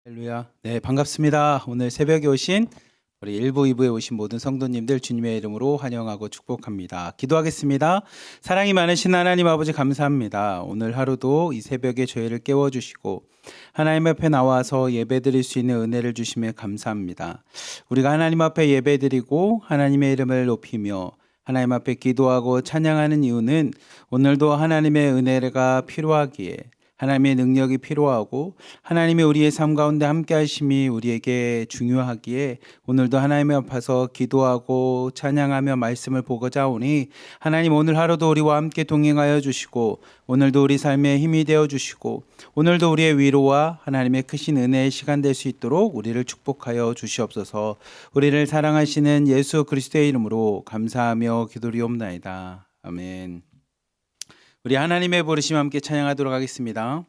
할렐루야. 네, 반갑습니다. 오늘 새벽에 오신 우리 1부, 2부에 오신 모든 성도님들 주님의 이름으로 환영하고 축복합니다. 기도하겠습니다. 사랑이 많으신 하나님 아버지 감사합니다. 오늘 하루도 이 새벽에 저희를 깨워주시고 하나님 앞에 나와서 예배드릴 수 있는 은혜를 주시며 감사합니다. 우리가 하나님 앞에 예배드리고 하나님의 이름을 높이며 하나님 앞에 기도하고 찬양하는 이유는 오늘도 하나님의 은혜가 필요하기에 하나님의 능력이 필요하고 하나님이 우리의 삶 가운데 함께 하심이 우리에게 중요하기에 오늘도 하나님 앞에서 기도하고 찬양하며 말씀을 보고자 오니 하나님 오늘 하루도 우리와 함께 동행하여 주시고 오늘도 우리 삶에 힘이 되어 주시고 오늘도 우리의 위로와 하나님의 크신 은혜의 시간 될 수 있도록 우리를 축복하여 주시옵소서. 우리를 사랑하시는 예수 그리스도의 이름으로 감사하며 기도리옵나이다. 아멘. 우리 하나님의 부르심 함께 찬양하도록 하겠습니다.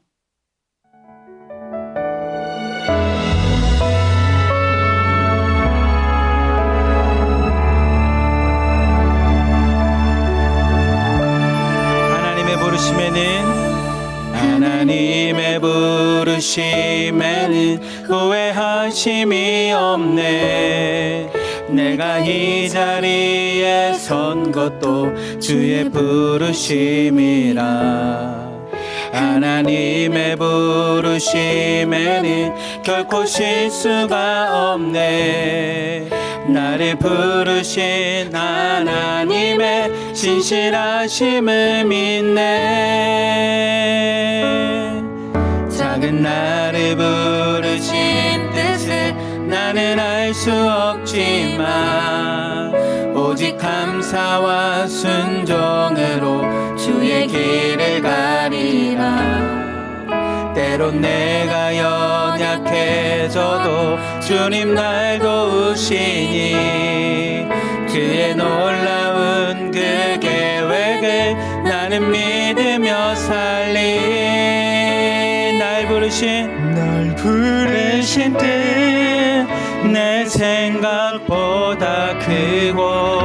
하나님의 부르심에는 후회하심이 없네. 내가 이 자리에 선 것도 주의 부르심이라. 하나님의 부르심에는 결코 실수가 없네. 나를 부르신 하나님의 신실하심을 믿네. 작은 나를 부르신 뜻을 나는 알 수 없지만 오직 감사와 순종으로 주의 길을 가리라. 때론 내가 연약해져도 주님 날 도우시니 그의 놀라운 그 계획을 나는 믿으며 살리. 날 부르신 뜻 내 생각보다 크고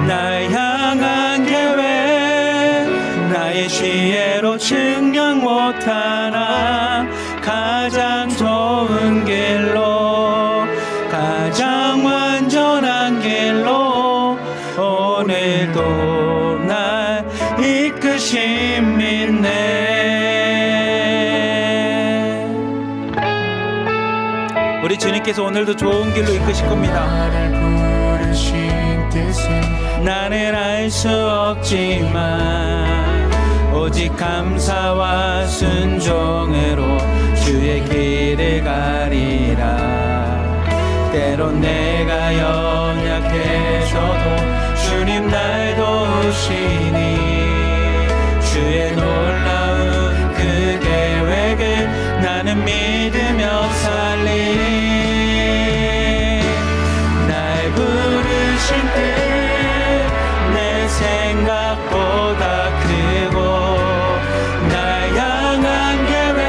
날 향한 계획 나의 지혜로 증명 못하나 가장 좋은 길로 가장 완전한 길로 오늘도 날 이끄심 믿네. 우리 주님께서 오늘도 좋은 길로 이끄실 겁니다. 나는 알 수 없지만 오직 감사와 순종으로 주의 길을 가리라. 때론 내가 연약해져도 주님 날 도우시니 주의 놀라운 그 계획을 나는 믿으며 살리. 날 부르신 뜻 내 생각보다 크고 날 향한 계획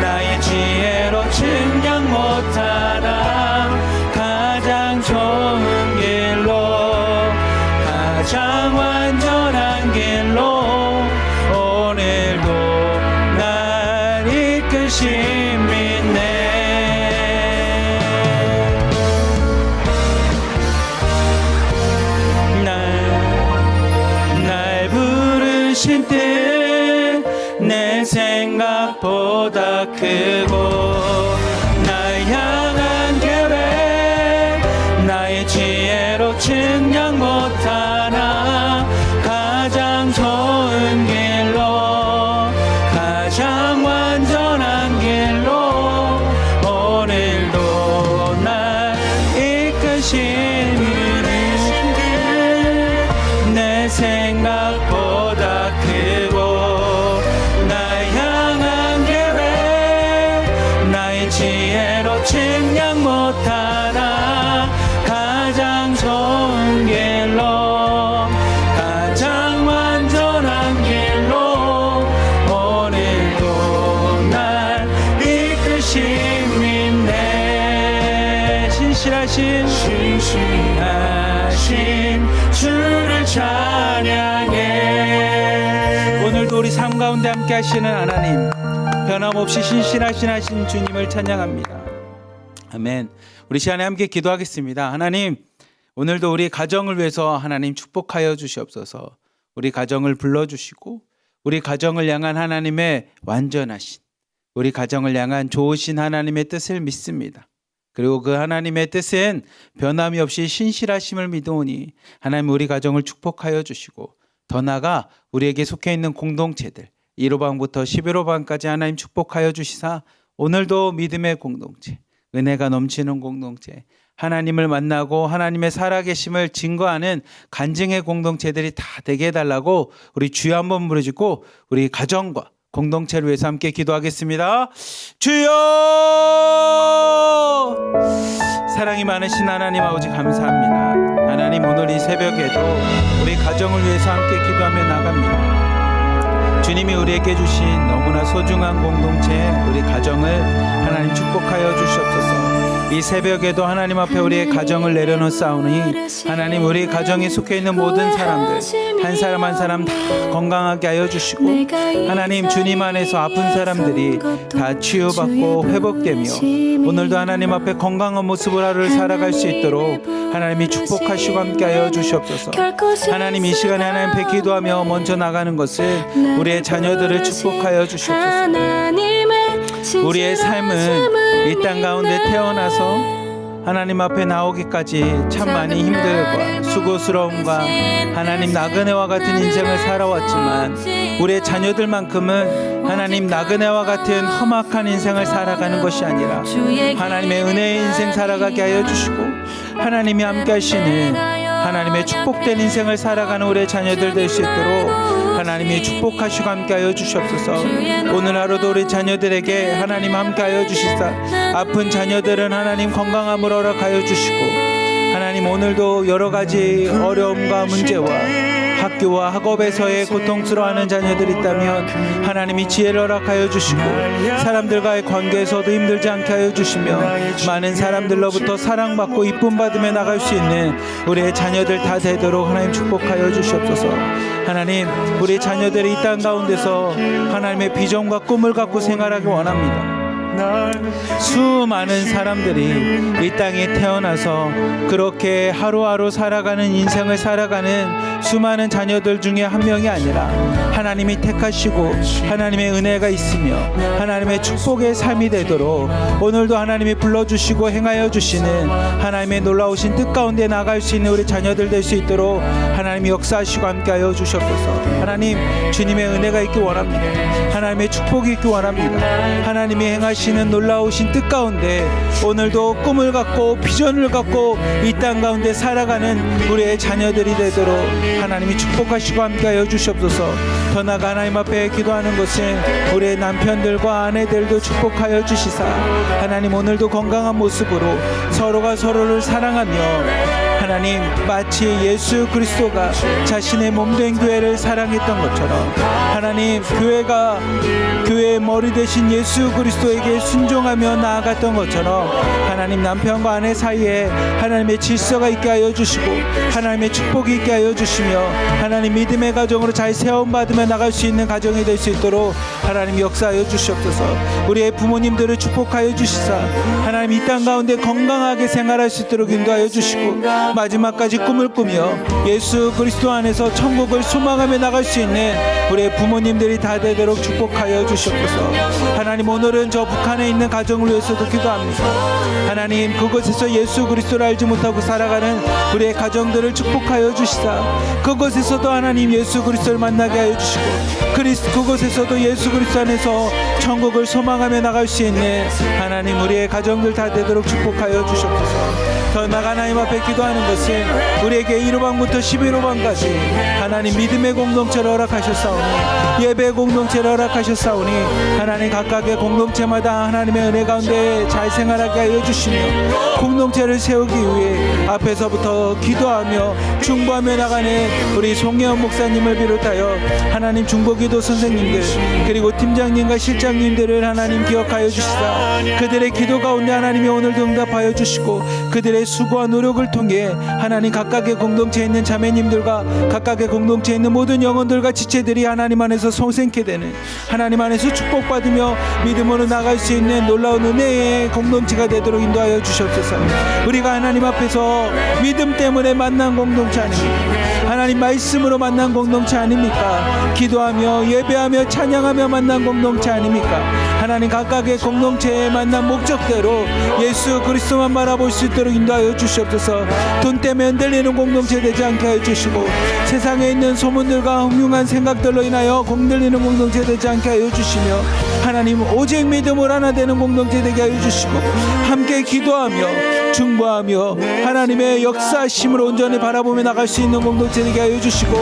나의 지혜로 증명 못하나 가장 좋은 길로 가장 완전한 길로 오늘도 날 이끄심 믿네. 날 부르신 뜻 내 생각보다 크고 날 향한 계획 나의 지혜로 증명 못하나 가장 좋은 길로 가장 완전한 길로 오늘도 날 이끄시는 내 생각보다 크고 날 향한 계획 나의 지혜로 증명 못하나 가장 좋은 길로 가장 완전한 길로 오늘도 날 이끄심 믿네. 신실하신 주를 찬양해. 오늘도 우리 삶 가운데 함께 하시는 하나님, 변함없이 신실하신 주님을 찬양합니다. 아멘. 우리 시간에 함께 기도하겠습니다. 하나님, 오늘도 우리 가정을 위해서 하나님 축복하여 주시옵소서. 우리 가정을 불러주시고 우리 가정을 향한 하나님의 완전하신, 우리 가정을 향한 좋으신 하나님의 뜻을 믿습니다. 그리고 그 하나님의 뜻은 변함이 없이 신실하심을 믿으오니 하나님 우리 가정을 축복하여 주시고 더 나아가 우리에게 속해 있는 공동체들 1호방부터 11호방까지 하나님 축복하여 주시사 오늘도 믿음의 공동체, 은혜가 넘치는 공동체, 하나님을 만나고 하나님의 살아계심을 증거하는 간증의 공동체들이 다 되게 해달라고 우리 주여 한번 부르짖고 우리 가정과 공동체를 위해서 함께 기도하겠습니다. 주여! 사랑이 많으신 하나님 아버지 감사합니다. 하나님, 오늘 이 새벽에도 우리 가정을 위해서 함께 기도하며 나갑니다. 주님이 우리에게 주신 너무나 소중한 공동체, 우리 가정을 하나님 축복하여 주시옵소서. 이 새벽에도 하나님 앞에 우리의 가정을 내려놓사오니 하나님, 우리 가정에 속해 있는 모든 사람들 한 사람 한 사람 다 건강하게 하여 주시고 하나님, 주님 안에서 아픈 사람들이 다 치유받고 회복되며 오늘도 하나님 앞에 건강한 모습으로 하루를 살아갈 수 있도록 하나님이 축복하시고 함께 하여 주시옵소서. 하나님, 이 시간에 하나님 앞에 기도하며 먼저 나가는 것은 우리의 자녀들을 축복하여 주시옵소서. 우리의 삶은 이 땅 가운데 태어나서 하나님 앞에 나오기까지 참 많이 힘들과 수고스러움과 하나님 나그네와 같은 인생을 살아왔지만 우리의 자녀들만큼은 하나님 나그네와 같은 험악한 인생을 살아가는 것이 아니라 하나님의 은혜의 인생 살아가게 하여 주시고 하나님이 함께 하시는 하나님의 축복된 인생을 살아가는 우리의 자녀들 될 수 있도록 하나님이 축복하시고 함께하여 주시옵소서. 오늘 하루도 우리 자녀들에게 하나님 함께하여 주시사 아픈 자녀들은 하나님 건강함을 허락하여 주시고 하나님, 오늘도 여러 가지 어려움과 문제와 학교와 학업에서의 고통스러워하는 자녀들이 있다면 하나님이 지혜를 허락하여 주시고 사람들과의 관계에서도 힘들지 않게 하여 주시며 많은 사람들로부터 사랑받고 이쁨 받으며 나갈 수 있는 우리의 자녀들 다 되도록 하나님 축복하여 주시옵소서. 하나님, 우리 자녀들이 이 땅 가운데서 하나님의 비전과 꿈을 갖고 생활하기 원합니다. 수많은 사람들이 이 땅에 태어나서 그렇게 하루하루 살아가는 인생을 살아가는 수많은 자녀들 중에 한 명이 아니라 하나님이 택하시고 하나님의 은혜가 있으며 하나님의 축복의 삶이 되도록 오늘도 하나님이 불러주시고 행하여 주시는 하나님의 놀라우신 뜻 가운데 나갈 수 있는 우리 자녀들 될 수 있도록 하나님이 역사하시고 함께하여 주시옵소서. 하나님, 주님의 은혜가 있기 원합니다. 하나님의 축복이 있기 원합니다. 하나님이 행하시는 놀라우신 뜻 가운데 오늘도 꿈을 갖고 비전을 갖고 이 땅 가운데 살아가는 우리의 자녀들이 되도록 하나님이 축복하시고 함께하여 주시옵소서. 더 나아가 하나님 앞에 기도하는 것은 우리의 남편들과 아내들도 축복하여 주시사 하나님, 오늘도 건강한 모습으로 서로가 서로를 사랑하며 하나님, 마치 예수 그리스도가 자신의 몸된 교회를 사랑했던 것처럼 하나님, 교회가 교회의 머리 되신 예수 그리스도에게 순종하며 나아갔던 것처럼 하나님, 남편과 아내 사이에 하나님의 질서가 있게 하여 주시고 하나님의 축복이 있게 하여 주시며 하나님, 믿음의 가정으로 잘 세움받으며 나갈 수 있는 가정이 될 수 있도록 하나님 역사하여 주시옵소서. 우리의 부모님들을 축복하여 주시사 하나님, 이 땅 가운데 건강하게 생활할 수 있도록 인도하여 주시고 마지막까지 꿈을 꾸며 예수 그리스도 안에서 천국을 소망하며 나갈 수 있는 우리의 부모님들이 다 되도록 축복하여 주시옵소서. 하나님, 오늘은 저 북한에 있는 가정을 위해서도 기도합니다. 하나님, 그곳에서 예수 그리스도를 알지 못하고 살아가는 우리의 가정들을 축복하여 주시사 그곳에서도 하나님 예수 그리스도를 만나게 하여 주시고 그곳에서도 예수 그리스도 안에서 천국을 소망하며 나갈 수 있는 하나님, 우리의 가정들 다 되도록 축복하여 주시옵소서. 더 나아가 하나님 앞에 기도하는 것은 우리에게 1호방부터 11호방까지 하나님 믿음의 공동체를 허락하셨사오니 예배 공동체를 허락하셨사오니 하나님, 각각의 공동체마다 하나님의 은혜 가운데 잘 생활하게 하여 주시며 공동체를 세우기 위해 앞에서부터 기도하며 중보하며 나가는 우리 송혜원 목사님을 비롯하여 하나님 중보기도 선생님들 그리고 팀장님과 실장님들을 하나님 기억하여 주시사 그들의 기도 가운데 하나님이 오늘도 응답하여 주시고 그들의 수고와 노력을 통해 때에 하나님 각각의 공동체에 있는 자매님들과 각각의 공동체에 있는 모든 영혼들과 지체들이 하나님 안에서 성생케 되는, 하나님 안에서 축복받으며 믿음으로 나갈 수 있는 놀라운 은혜의 공동체가 되도록 인도하여 주시옵소서. 우리가 하나님 앞에서 믿음 때문에 만난 공동체 아닙니까? 하나님 말씀으로 만난 공동체 아닙니까? 기도하며 예배하며 찬양하며 만난 공동체 아닙니까? 하나님 각각의 공동체에 만난 목적대로 예수 그리스도만 바라볼 수 있도록 인도하여 주시옵소서. 돈 때문에 흔들리는 공동체 되지 않게 하여 주시고, 세상에 있는 소문들과 흉흉한 생각들로 인하여 공들리는 공동체 되지 않게 하여 주시며, 하나님 오직 믿음으로 하나 되는 공동체 되게 하여 주시고, 함께 기도하며 중보하며 하나님의 역사심을 온전히 바라보며 나갈 수 있는 공동체 되게 하여 주시고,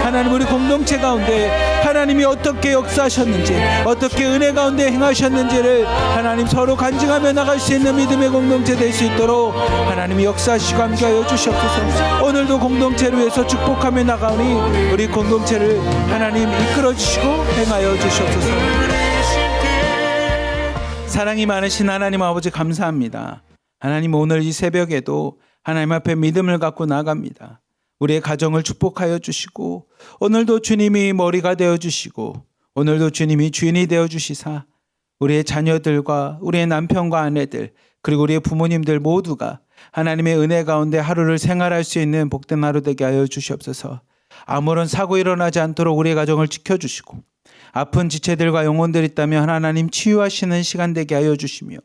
하나님 우리 공동체 가운데 하나님이 어떻게 역사하셨는지, 어떻게 은혜 가운데 행하셨는지를 하나님 서로 간증하며 나갈 수 있는 믿음의 공동체 될 수 있도록 하나님이 역사하시고 함께 하여 주시옵소서. 오늘도 공동체를 위해서 축복하며 나가오니 우리 공동체를 하나님 이끌어 주시고 행하여 주시옵소서. 사랑이 많으신 하나님 아버지 감사합니다. 하나님 오늘 이 새벽에도 하나님 앞에 믿음을 갖고 나갑니다. 우리의 가정을 축복하여 주시고, 오늘도 주님이 머리가 되어 주시고, 오늘도 주님이 주인이 되어 주시사 우리의 자녀들과 우리의 남편과 아내들 그리고 우리의 부모님들 모두가 하나님의 은혜 가운데 하루를 생활할 수 있는 복된 하루 되게 하여 주시옵소서. 아무런 사고 일어나지 않도록 우리의 가정을 지켜주시고, 아픈 지체들과 영혼들 있다면 하나님 치유하시는 시간 되게 하여 주시며,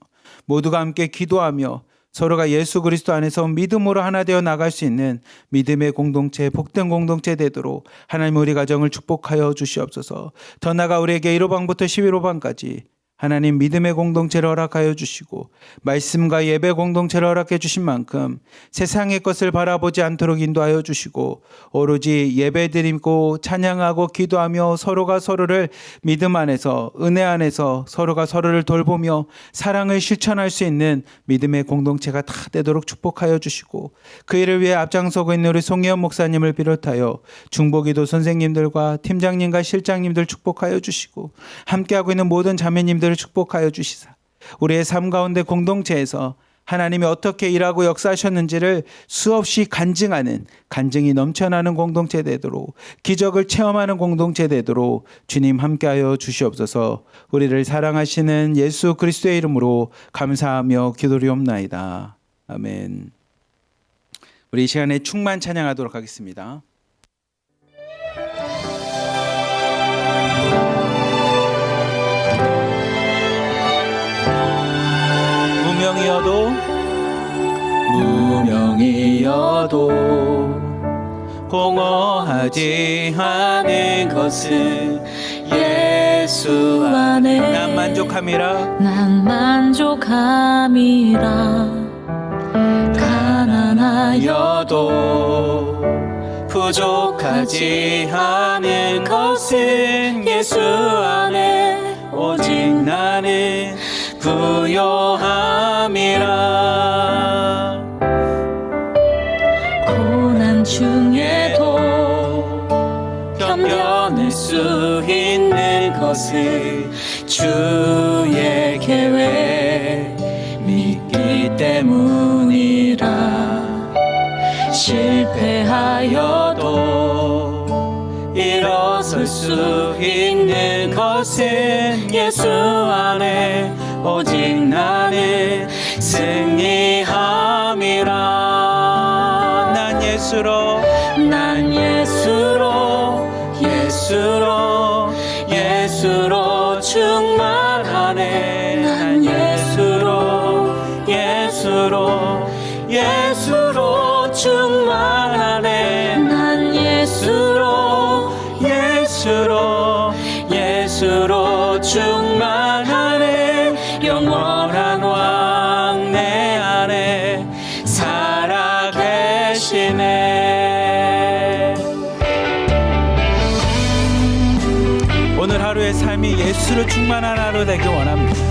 모두가 함께 기도하며 서로가 예수 그리스도 안에서 믿음으로 하나 되어 나갈 수 있는 믿음의 공동체, 복된 공동체 되도록 하나님 우리 가정을 축복하여 주시옵소서. 더 나아가 우리에게 1호방부터 11호방까지 하나님 믿음의 공동체를 허락하여 주시고, 말씀과 예배 공동체를 허락해 주신 만큼 세상의 것을 바라보지 않도록 인도하여 주시고, 오로지 예배드리고 찬양하고 기도하며 서로가 서로를 믿음 안에서 은혜 안에서 서로가 서로를 돌보며 사랑을 실천할 수 있는 믿음의 공동체가 다 되도록 축복하여 주시고, 그 일을 위해 앞장서고 있는 우리 송혜원 목사님을 비롯하여 중보기도 선생님들과 팀장님과 실장님들 축복하여 주시고, 함께하고 있는 모든 자매님들을 축복하여 주시사 우리의 삶 가운데 공동체에서 하나님이 어떻게 일하고 역사하셨는지를 수없이 간증하는, 간증이 넘쳐나는 공동체 되도록, 기적을 체험하는 공동체 되도록 주님 함께하여 주시옵소서. 우리를 사랑하시는 예수 그리스도의 이름으로 감사하며 기도리옵나이다. 아멘. 우리 이 시간에 충만 찬양하도록 하겠습니다. 무명이어도 공허하지 않은 것은 예수 안에 난 만족함이라 가난하여도 부족하지 않은 것은 예수 안에 오직 나는 부요함이라. 고난 중에도 견뎌낼 수 있는 것을 주의 계획 믿기 때문이라. 실패하여도 일어설 수 있는 것은 예수 안에 오직 나는 승리함이라. 난 예수로 충만하네. 난 예수로 충만하네. 난 예수로 충만하네. 영원한 왕 내 안에 살아계시네. 오늘 하루의 삶이 예수로 충만한 하루 되길 원합니다.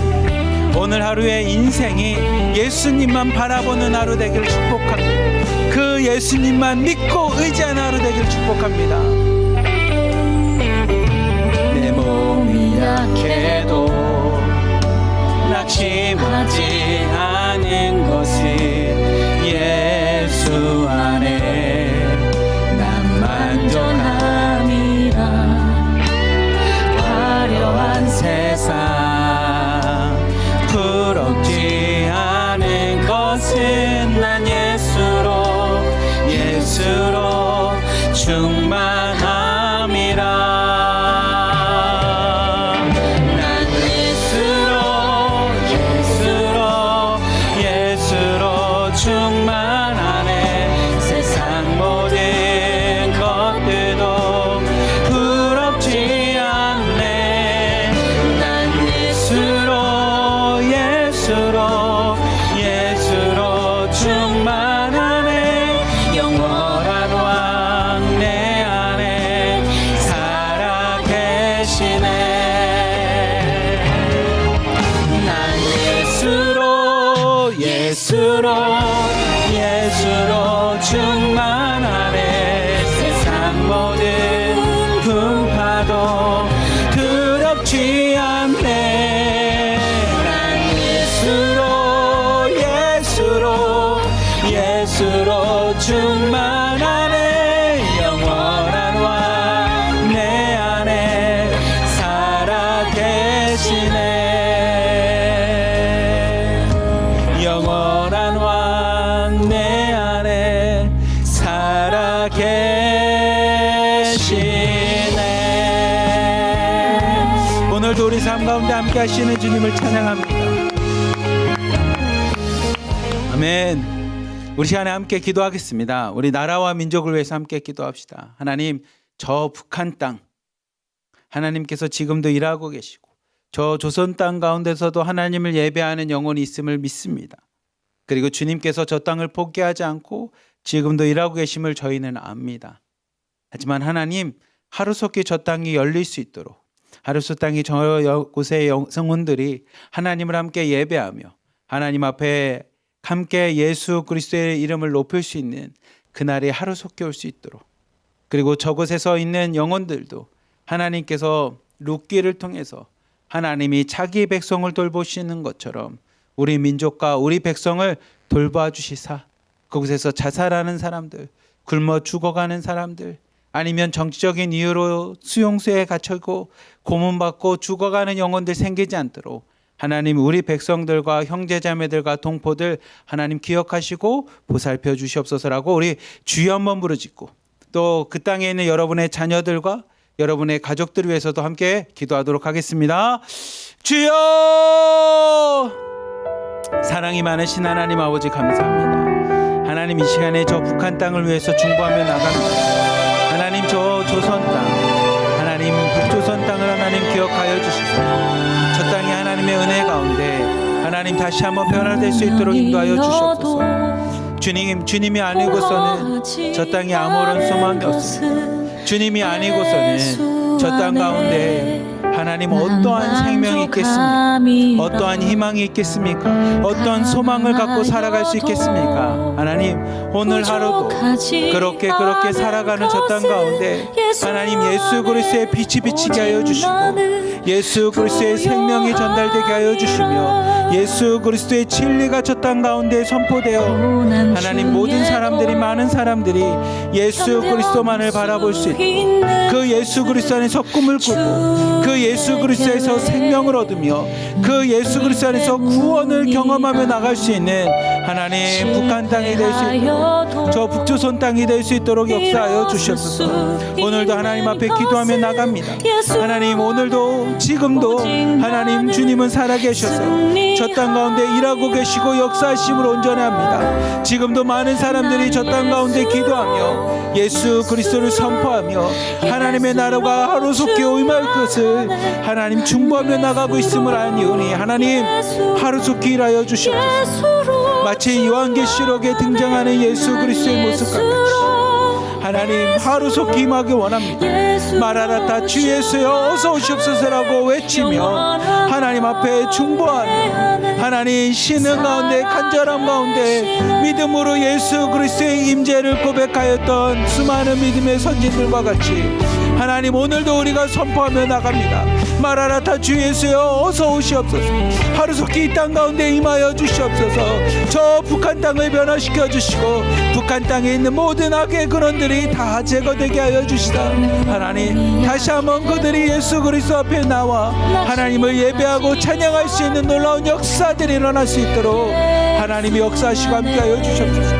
오늘 하루의 인생이 예수님만 바라보는 하루 되기를 축복합니다. 그 예수님만 믿고 의지하는 하루 되기를 축복합니다. 내 몸이 약해도 낙심하지 않은 것은 예수 예수로 충만하네. 세상 모든 분파도 두렵지 않네. 난 예수로 충만하네. 영원한 왕 내 안에 살아 계시네. 영원한 왕 내 안에 살아 계시네. 오늘도 우리 삶 가운데 함께 하시는 주님을 찬양합니다. 아멘. 우리 시간에 함께 기도하겠습니다. 우리 나라와 민족을 위해서 함께 기도합시다. 하나님, 저 북한 땅 하나님께서 지금도 일하고 계시고 저 조선 땅 가운데서도 하나님을 예배하는 영혼이 있음을 믿습니다. 그리고 주님께서 저 땅을 포기하지 않고 지금도 일하고 계심을 저희는 압니다. 하지만 하나님, 하루속히 저 땅이 열릴 수 있도록, 하루속히 저 곳의 성원들이 하나님을 함께 예배하며 하나님 앞에 함께 예수 그리스도의 이름을 높일 수 있는 그날이 하루속히 올 수 있도록, 그리고 저곳에서 있는 영혼들도 하나님께서 룻기를 통해서 하나님이 자기 백성을 돌보시는 것처럼 우리 민족과 우리 백성을 돌봐 주시사 그곳에서 자살하는 사람들, 굶어 죽어가는 사람들, 아니면 정치적인 이유로 수용소에 갇혀고 고문받고 죽어가는 영혼들 생기지 않도록 하나님 우리 백성들과 형제자매들과 동포들 하나님 기억하시고 보살펴 주시옵소서라고 우리 주여 한번 부르짖고, 또 그 땅에 있는 여러분의 자녀들과 여러분의 가족들을 위해서도 함께 기도하도록 하겠습니다. 주여! 사랑이 많으신 하나님 아버지 감사합니다. 하나님, 이 시간에 저 북한 땅을 위해서 중보하며 나갑니다. 하나님, 저 조선 땅, 하나님 북조선 땅을 하나님 기억하여 주시소서. 저 땅이 하나님의 은혜 가운데 하나님 다시 한번 변화될 수 있도록 인도하여 주시옵소서. 주님이 아니고서는 저 땅에 아무런 소망이 없습니다. 주님이 아니고서는 저 땅 가운데 하나님 어떠한 생명이 있겠습니까? 어떠한 희망이 있겠습니까? 어떤 소망을 갖고 살아갈 수 있겠습니까? 하나님, 오늘 하루도 그렇게 살아가는 저 땅 가운데 하나님 예수 그리스도의 빛이 비치게 하여 주시고, 예수 그리스도의 생명이 전달되게 하여 주시며, 예수 그리스도의 진리가 저 땅 가운데 선포되어 하나님 모든 사람들이, 많은 사람들이 예수 그리스도만을 바라볼 수 있고 그 예수 그리스도 안에서 꿈을 꾸고 그 예수 그리스도에서 생명을 얻으며 그 예수 그리스도 안에서 구원을 경험하며 나갈 수 있는 하나님 북한 땅이 될 수 있도록, 저 북조선 땅이 될 수 있도록 역사하여 주시옵소서. 오늘도 하나님 앞에 기도하며 나갑니다. 하나님, 오늘도 지금도 하나님 주님은 살아계셔서 저 땅 가운데 일하고 계시고 역사하심을 온전합니다. 지금도 많은 사람들이 저 땅 가운데 기도하며 예수 그리스도를 선포하며 하나님의 나라가 하루속히 임할 것을 하나님 중보하며 나가고 있음을 아니오니 하나님 하루속히 일하여 주시옵소서. 마치 요한계시록에 등장하는 예수 그리스도의 모습과 같이 하나님 하루속히 임하기 원합니다. 마라나타 주 예수여 어서 오시옵소서라고 외치며 하나님 앞에 중보하며 하나님 신음 가운데 간절함 가운데 믿음으로 예수 그리스도의 임재를 고백하였던 수많은 믿음의 선진들과 같이 하나님 오늘도 우리가 선포하며 나갑니다. 마라나타 주 예수여 어서 오시옵소서. 하루속히 이 땅 가운데 임하여 주시옵소서. 저 북한 땅을 변화시켜 주시고 북한 땅에 있는 모든 악의 근원들이 다 제거되게 하여 주시다. 하나님 다시 한번 그들이 예수 그리스도 앞에 나와 하나님을 예배하고 찬양할 수 있는 놀라운 역사들이 일어날 수 있도록 하나님이 역사하시고 함께하여 주시옵소서.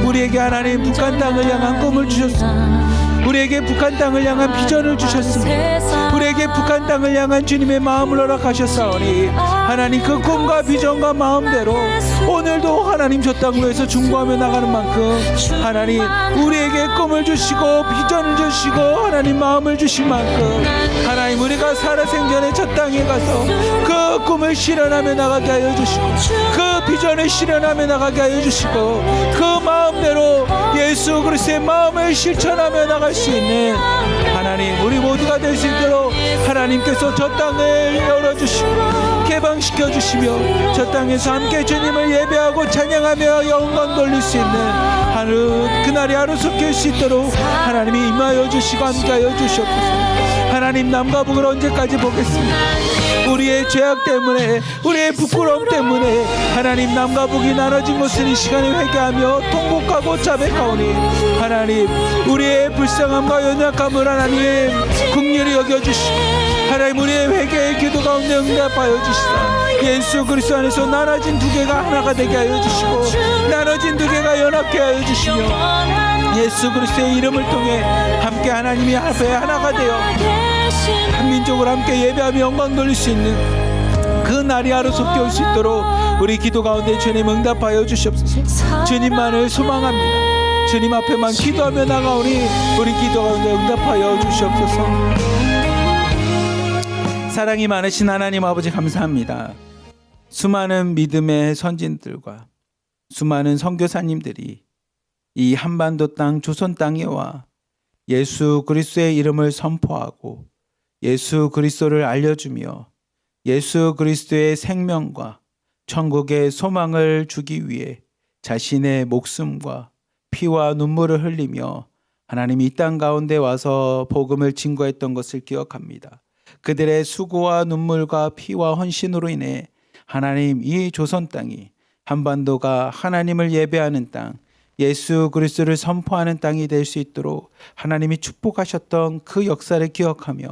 우리에게 하나님 북한 땅을 향한 꿈을 주셨습니다. 우리에게 북한 땅을 향한 비전을 주셨습니다. 우리에게 북한 땅을 향한 주님의 마음을 허락하셨사오니 하나님 그 꿈과 비전과 마음대로 오늘도 하나님 저 땅을 위해서 중보하며 나가는 만큼 하나님 우리에게 꿈을 주시고 비전을 주시고 하나님 마음을 주신 만큼 하나님 우리가 살아생전에 저 땅에 가서 그 꿈을 실현하며 나가게 하여 주시고 그 비전을 실현하며 나가게 하여 주시고 그 마음대로 예수 그리스도의 마음을 실천하며 나갈 수 있는 하나님 우리 모두가 될 수 있도록 하나님께서 저 땅을 열어주시고 개방시켜 주시며 저 땅에서 함께 주님을 예배하고 찬양하며 영광 돌릴 수 있는 하루 그날이 하루속히 올 수 있도록 하나님이 임하여 주시고 함께하여 주시옵소서. 하나님, 남과 북을 언제까지 보겠습니까? 우리의 죄악 때문에, 우리의 부끄러움 때문에 하나님, 남과 북이 나눠진 것을 이 시간에 회개하며 통곡하고 자백하오니 하나님, 우리의 불쌍함과 연약함을 하나님 긍휼히 여겨주시고 하나님, 우리의 회개의 기도 가운데 응답하여 주시사 예수 그리스도 안에서 나눠진 두 개가 하나가 되게 하여 주시고 나눠진 두 개가 연합케 하여 주시며 예수 그리스도의 이름을 통해 함께 하나님이 앞에 하나가 되어 한민족을 함께 예배하며 영광 돌릴 수 있는 그 날이 하루속히 올 수 있도록 우리 기도 가운데 주님 응답하여 주시옵소서. 주님만을 소망합니다. 주님 앞에만 기도하며 나가오니 우리 기도 가운데 응답하여 주시옵소서. 사랑이 많으신 하나님 아버지, 감사합니다. 수많은 믿음의 선진들과 수많은 선교사님들이 이 한반도 땅, 조선 땅에 와 예수 그리스도의 이름을 선포하고 예수 그리스도를 알려주며 예수 그리스도의 생명과 천국의 소망을 주기 위해 자신의 목숨과 피와 눈물을 흘리며 하나님 이 땅 가운데 와서 복음을 증거했던 것을 기억합니다. 그들의 수고와 눈물과 피와 헌신으로 인해 하나님, 이 조선 땅이, 한반도가 하나님을 예배하는 땅, 예수 그리스도를 선포하는 땅이 될 수 있도록 하나님이 축복하셨던 그 역사를 기억하며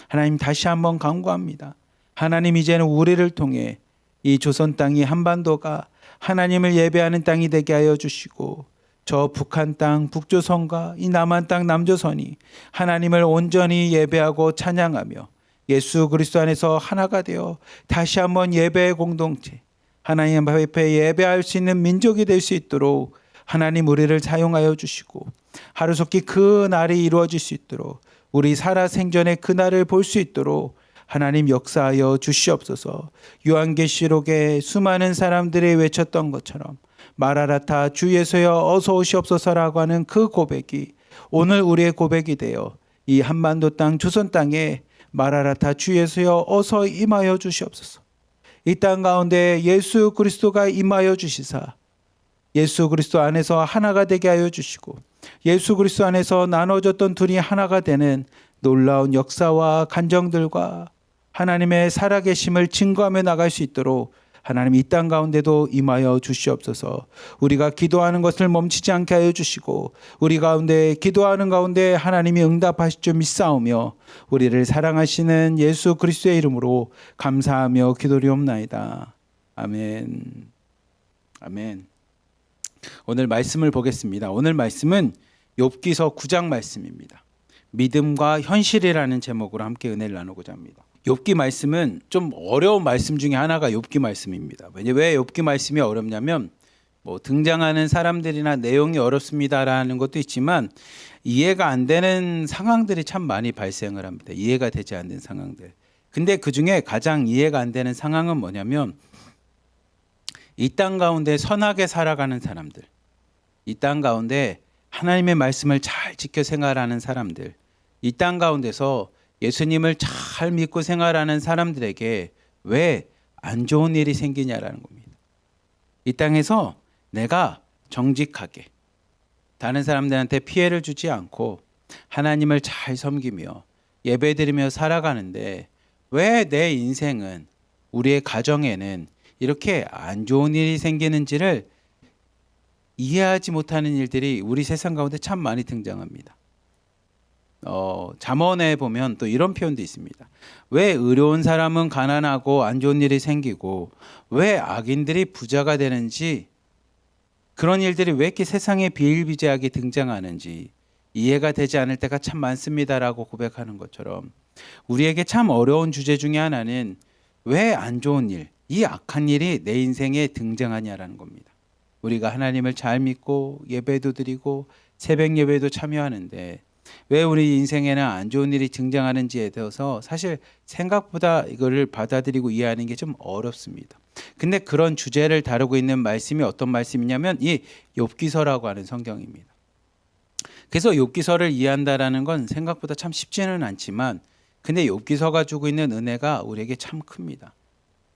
하나님, 다시 한번 간구합니다. 하나님, 이제는 우리를 통해 이 조선 땅이, 한반도가 하나님을 예배하는 땅이 되게 하여 주시고 저 북한 땅, 북조선과 이 남한 땅, 남조선이 하나님을 온전히 예배하고 찬양하며 예수 그리스도 안에서 하나가 되어 다시 한번 예배의 공동체, 하나님 앞에 예배할 수 있는 민족이 될 수 있도록 하나님, 우리를 사용하여 주시고 하루속히 그 날이 이루어질 수 있도록 우리 살아 생전에 그 날을 볼 수 있도록 하나님 역사하여 주시옵소서. 요한계시록에 수많은 사람들이 외쳤던 것처럼 마라나타 주 예수여 어서 오시옵소서라고 하는 그 고백이 오늘 우리의 고백이 되어 이 한반도 땅, 조선 땅에 마라나타 주 예수여 어서 임하여 주시옵소서. 이 땅 가운데 예수 그리스도가 임하여 주시사 예수 그리스도 안에서 하나가 되게 하여 주시고 예수 그리스도 안에서 나눠졌던 둘이 하나가 되는 놀라운 역사와 간정들과 하나님의 살아계심을 증거하며 나갈 수 있도록 하나님 이 땅 가운데도 임하여 주시옵소서. 우리가 기도하는 것을 멈추지 않게 하여 주시고 우리 가운데 기도하는 가운데 하나님이 응답하실 줄 믿사오며 우리를 사랑하시는 예수 그리스도의 이름으로 감사하며 기도리옵나이다. 아멘. 아멘. 오늘 말씀을 보겠습니다. 오늘 말씀은 욥기서 9장 말씀입니다. 믿음과 현실이라는 제목으로 함께 은혜를 나누고자 합니다. 욥기 말씀은 좀 어려운 말씀 중에 하나가 욥기 말씀입니다. 왜 욥기 말씀이 어렵냐면 등장하는 사람들이나 내용이 어렵습니다라는 것도 있지만 이해가 안 되는 상황들이 참 많이 발생을 합니다. 이해가 되지 않는 상황들. 근데 그중에 가장 이해가 안 되는 상황은 뭐냐면 이 땅 가운데 선하게 살아가는 사람들, 이 땅 가운데 하나님의 말씀을 잘 지켜 생활하는 사람들, 이 땅 가운데서 예수님을 잘 믿고 생활하는 사람들에게 왜 안 좋은 일이 생기냐라는 겁니다. 이 땅에서 내가 정직하게 다른 사람들한테 피해를 주지 않고 하나님을 잘 섬기며 예배드리며 살아가는데 왜 내 인생은, 우리의 가정에는 이렇게 안 좋은 일이 생기는지를 이해하지 못하는 일들이 우리 세상 가운데 참 많이 등장합니다. 잠언에 보면 또 이런 표현도 있습니다. 왜 의로운 사람은 가난하고 안 좋은 일이 생기고 왜 악인들이 부자가 되는지, 그런 일들이 왜 이렇게 세상에 비일비재하게 등장하는지 이해가 되지 않을 때가 참 많습니다라고 고백하는 것처럼 우리에게 참 어려운 주제 중에 하나는 왜 안 좋은 일, 이 악한 일이 내 인생에 등장하냐라는 겁니다. 우리가 하나님을 잘 믿고 예배도 드리고 새벽 예배도 참여하는데 왜 우리 인생에는 안 좋은 일이 등장하는지에 대해서 사실 생각보다 이거를 받아들이고 이해하는 게 좀 어렵습니다. 근데 그런 주제를 다루고 있는 말씀이 어떤 말씀이냐면 이 욥기서라고 하는 성경입니다. 그래서 욥기서를 이해한다라는 건 생각보다 참 쉽지는 않지만 근데 욥기서가 주고 있는 은혜가 우리에게 참 큽니다.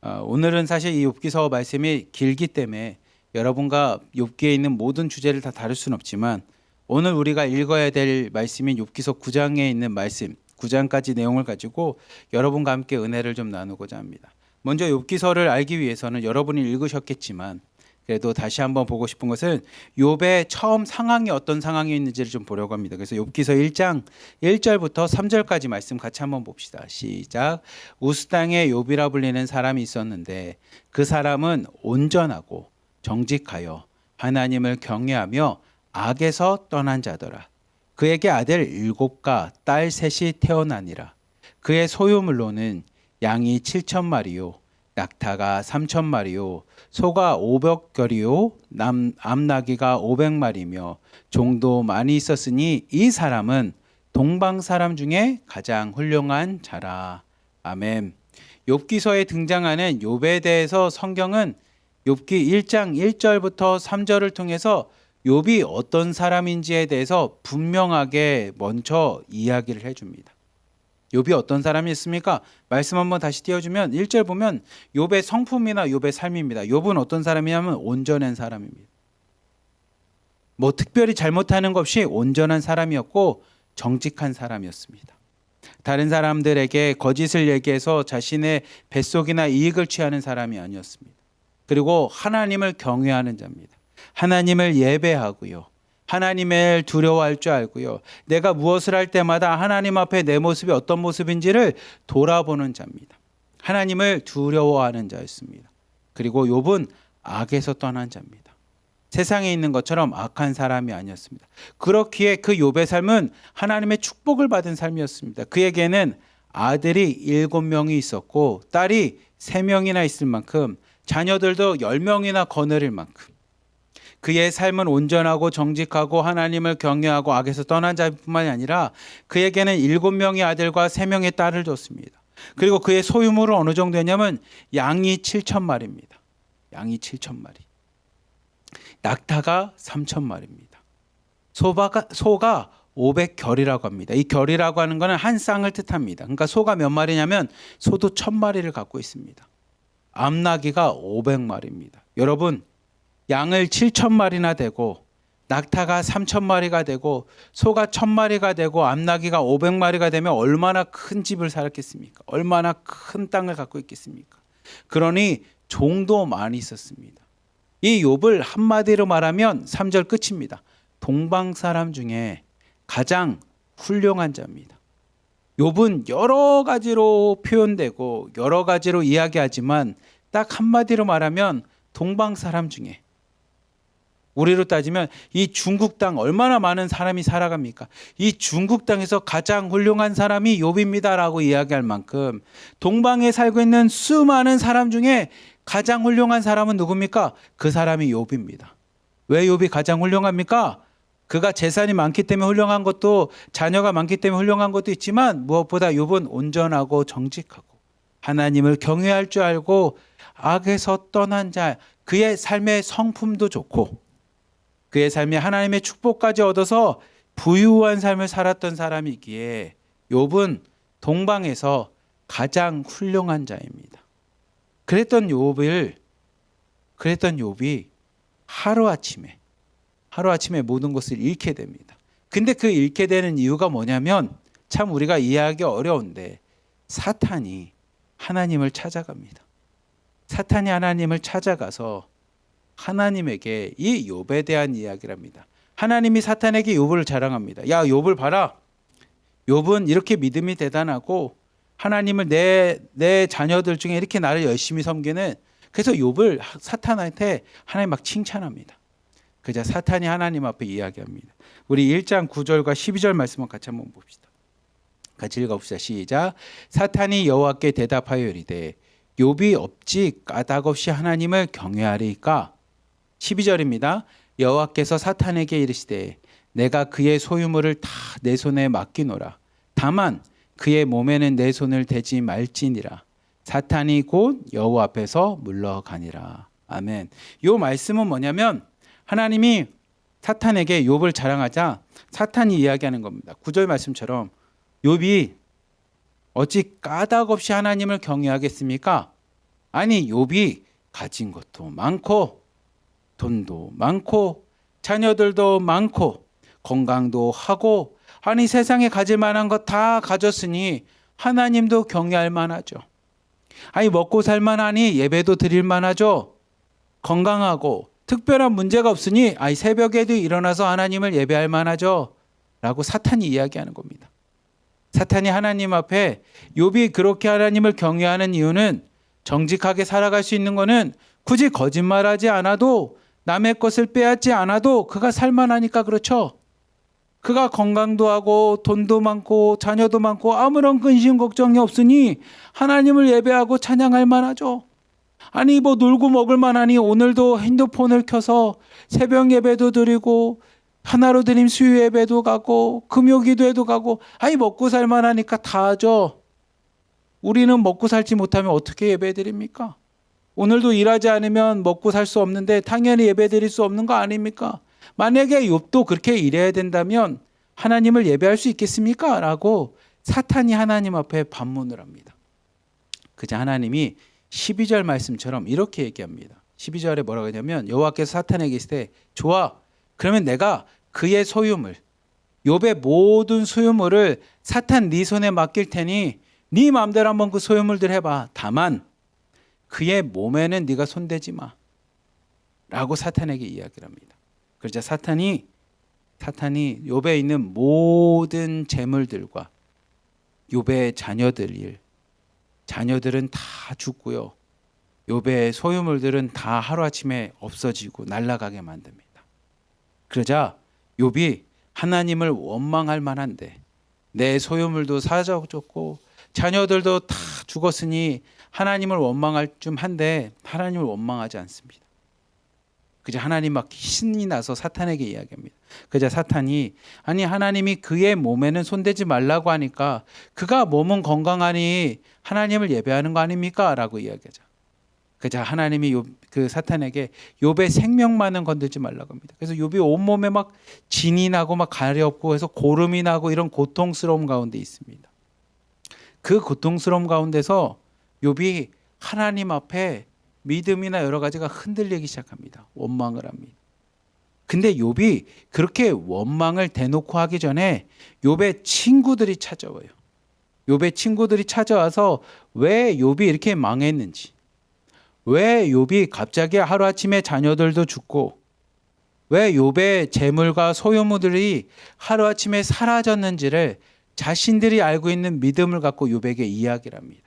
오늘은 사실 이 욥기서 말씀이 길기 때문에 여러분과 욥기에 있는 모든 주제를 다 다룰 수는 없지만 오늘 우리가 읽어야 될 말씀인 욥기서 9장에 있는 말씀, 9장까지 내용을 가지고 여러분과 함께 은혜를 좀 나누고자 합니다. 먼저 욥기서를 알기 위해서는 여러분이 읽으셨겠지만 그래도 다시 한번 보고 싶은 것은 욥의 처음 상황이 어떤 상황이었는지를 좀 보려고 합니다. 그래서 욥기서 1장 1절부터 3절까지 말씀 같이 한번 봅시다. 시작. 우스 땅에 욥이라 불리는 사람이 있었는데 그 사람은 온전하고 정직하여 하나님을 경외하며 악에서 떠난 자더라. 그에게 아들 7과 딸 셋이 태어나니라. 그의 소유물로는 양이 7,000마리요 낙타가 3,000마리요 소가 500결이요 암나귀가 500마리며 종도 많이 있었으니 이 사람은 동방 사람 중에 가장 훌륭한 자라. 아멘. 욥기서에 등장하는 욥에 대해서 성경은 욥기 1장 1절부터 3절을 통해서 욥이 어떤 사람인지에 대해서 분명하게 먼저 이야기를 해줍니다. 욥이 어떤 사람이었습니까? 말씀 한번 다시 띄워주면 1절 보면 욥의 성품이나 욥의 삶입니다. 욥은 어떤 사람이냐면 온전한 사람입니다. 뭐 특별히 잘못하는 것 없이 온전한 사람이었고 정직한 사람이었습니다. 다른 사람들에게 거짓을 얘기해서 자신의 뱃속이나 이익을 취하는 사람이 아니었습니다. 그리고 하나님을 경외하는 자입니다. 하나님을 예배하고요. 하나님을 두려워할 줄 알고요. 내가 무엇을 할 때마다 하나님 앞에 내 모습이 어떤 모습인지를 돌아보는 자입니다. 하나님을 두려워하는 자였습니다. 그리고 욥은 악에서 떠난 자입니다. 세상에 있는 것처럼 악한 사람이 아니었습니다. 그렇기에 그 욥의 삶은 하나님의 축복을 받은 삶이었습니다. 그에게는 아들이 7명이 있었고 딸이 3명이나 있을 만큼 자녀들도 10명이나 거느릴 만큼 그의 삶은 온전하고 정직하고 하나님을 경외하고 악에서 떠난 자뿐만이 아니라 그에게는 7명의 아들과 3명의 딸을 줬습니다. 그리고 그의 소유물은 어느 정도였냐면 양이 7,000마리입니다. 양이 7,000마리. 낙타가 3,000마리입니다. 소가 500결이라고 합니다. 이 결이라고 하는 것은 한 쌍을 뜻합니다. 그러니까 소가 몇 마리냐면 소도 1,000마리를 갖고 있습니다. 암나귀가 500마리입니다. 여러분 양을 7,000마리나 되고 낙타가 3,000마리가 되고 소가 1,000마리가 되고 암나귀가 500마리가 되면 얼마나 큰 집을 살았겠습니까? 얼마나 큰 땅을 갖고 있겠습니까? 그러니 종도 많이 있었습니다. 이 욥을 한마디로 말하면 3절 끝입니다. 동방 사람 중에 가장 훌륭한 자입니다. 욥은 여러 가지로 표현되고 여러 가지로 이야기하지만 딱 한마디로 말하면 동방 사람 중에 우리로 따지면 이 중국 땅 얼마나 많은 사람이 살아갑니까? 이 중국 땅에서 가장 훌륭한 사람이 욥입니다라고 이야기할 만큼 동방에 살고 있는 수많은 사람 중에 가장 훌륭한 사람은 누굽니까? 그 사람이 욥입니다. 왜 욥이 가장 훌륭합니까? 그가 재산이 많기 때문에 훌륭한 것도 자녀가 많기 때문에 훌륭한 것도 있지만 무엇보다 욥은 온전하고 정직하고 하나님을 경외할 줄 알고 악에서 떠난 자, 그의 삶의 성품도 좋고 그의 삶에 하나님의 축복까지 얻어서 부유한 삶을 살았던 사람이기에 욥은 동방에서 가장 훌륭한 자입니다. 그랬던 욥이 하루아침에 모든 것을 잃게 됩니다. 근데 그 잃게 되는 이유가 뭐냐면 참 우리가 이해하기 어려운데 사탄이 하나님을 찾아갑니다. 사탄이 하나님을 찾아가서 하나님에게 이 욥에 대한 이야기를 합니다. 하나님이 사탄에게 욥을 자랑합니다. 야, 욥을 봐라. 욥은 이렇게 믿음이 대단하고 하나님을 내 자녀들 중에 이렇게 나를 열심히 섬기는, 그래서 욥을 사탄한테 하나님 막 칭찬합니다. 그자 사탄이 하나님 앞에 이야기합니다. 우리 1장 9절과 12절 말씀을 같이 한번 봅시다. 같이 읽어봅시다. 시작. 사탄이 여호와께 대답하여 이르되 욥이 없지 까닭없이 하나님을 경외하리이까. 12절입니다. 여호와께서 사탄에게 이르시되 내가 그의 소유물을 다 내 손에 맡기노라. 다만 그의 몸에는 내 손을 대지 말지니라. 사탄이 곧 여호와 앞에서 물러가니라. 아멘. 이 말씀은 뭐냐면 하나님이 사탄에게 욥을 자랑하자 사탄이 이야기하는 겁니다. 9절 말씀처럼 욥이 어찌 까닭없이 하나님을 경외하겠습니까? 아니 욥이 가진 것도 많고 돈도 많고 자녀들도 많고 건강도 하고 아니 세상에 가질 만한 것 다 가졌으니 하나님도 경외할 만하죠. 아니 먹고 살 만하니 예배도 드릴 만하죠. 건강하고 특별한 문제가 없으니 아니 새벽에도 일어나서 하나님을 예배할 만하죠. 라고 사탄이 이야기하는 겁니다. 사탄이 하나님 앞에 욥이 그렇게 하나님을 경외하는 이유는 정직하게 살아갈 수 있는 거는 굳이 거짓말하지 않아도 남의 것을 빼앗지 않아도 그가 살만하니까 그렇죠. 그가 건강도 하고 돈도 많고 자녀도 많고 아무런 근심 걱정이 없으니 하나님을 예배하고 찬양할 만하죠. 아니 뭐 놀고 먹을 만하니 오늘도 핸드폰을 켜서 새벽 예배도 드리고 하나로 드림 수요 예배도 가고 금요기도에도 가고 아니 먹고 살 만하니까 다 하죠. 우리는 먹고 살지 못하면 어떻게 예배 드립니까? 오늘도 일하지 않으면 먹고 살 수 없는데 당연히 예배 드릴 수 없는 거 아닙니까? 만약에 욥도 그렇게 일해야 된다면 하나님을 예배할 수 있겠습니까? 라고 사탄이 하나님 앞에 반문을 합니다. 그자 하나님이 12절 말씀처럼 이렇게 얘기합니다. 12절에 뭐라고 하냐면 여호와께서 사탄에게 이르시되 좋아 그러면 내가 그의 소유물 욥의 모든 소유물을 사탄 네 손에 맡길 테니 네 마음대로 한번 그 소유물들 해봐. 다만 그의 몸에는 네가 손대지 마 라고 사탄에게 이야기를 합니다. 그러자 사탄이 욥에 있는 모든 재물들과 욥의 자녀들은 다 죽고요. 욥의 소유물들은 다 하루아침에 없어지고 날아가게 만듭니다. 그러자 욥이 하나님을 원망할 만한데 내 소유물도 사라졌고 자녀들도 다 죽었으니 하나님을 원망할 좀 한데 하나님을 원망하지 않습니다. 그저 하나님 막 신이 나서 사탄에게 이야기합니다. 그저 사탄이 아니 하나님이 그의 몸에는 손대지 말라고 하니까 그가 몸은 건강하니 하나님을 예배하는 거 아닙니까? 라고 이야기하죠. 그저 하나님이 그 사탄에게 욥의 생명만은 건들지 말라고 합니다. 그래서 욥이 온몸에 막 진이 나고 막 가렵고 해서 고름이 나고 이런 고통스러움 가운데 있습니다. 그 고통스러움 가운데서 욥이 하나님 앞에 믿음이나 여러 가지가 흔들리기 시작합니다. 원망을 합니다. 근데 욥이 그렇게 원망을 대놓고 하기 전에 욥의 친구들이 찾아와요. 욥의 친구들이 찾아와서 왜 욥이 이렇게 망했는지, 왜 욥이 갑자기 하루아침에 자녀들도 죽고 왜 욥의 재물과 소유물들이 하루아침에 사라졌는지를 자신들이 알고 있는 믿음을 갖고 욥에게 이야기를 합니다.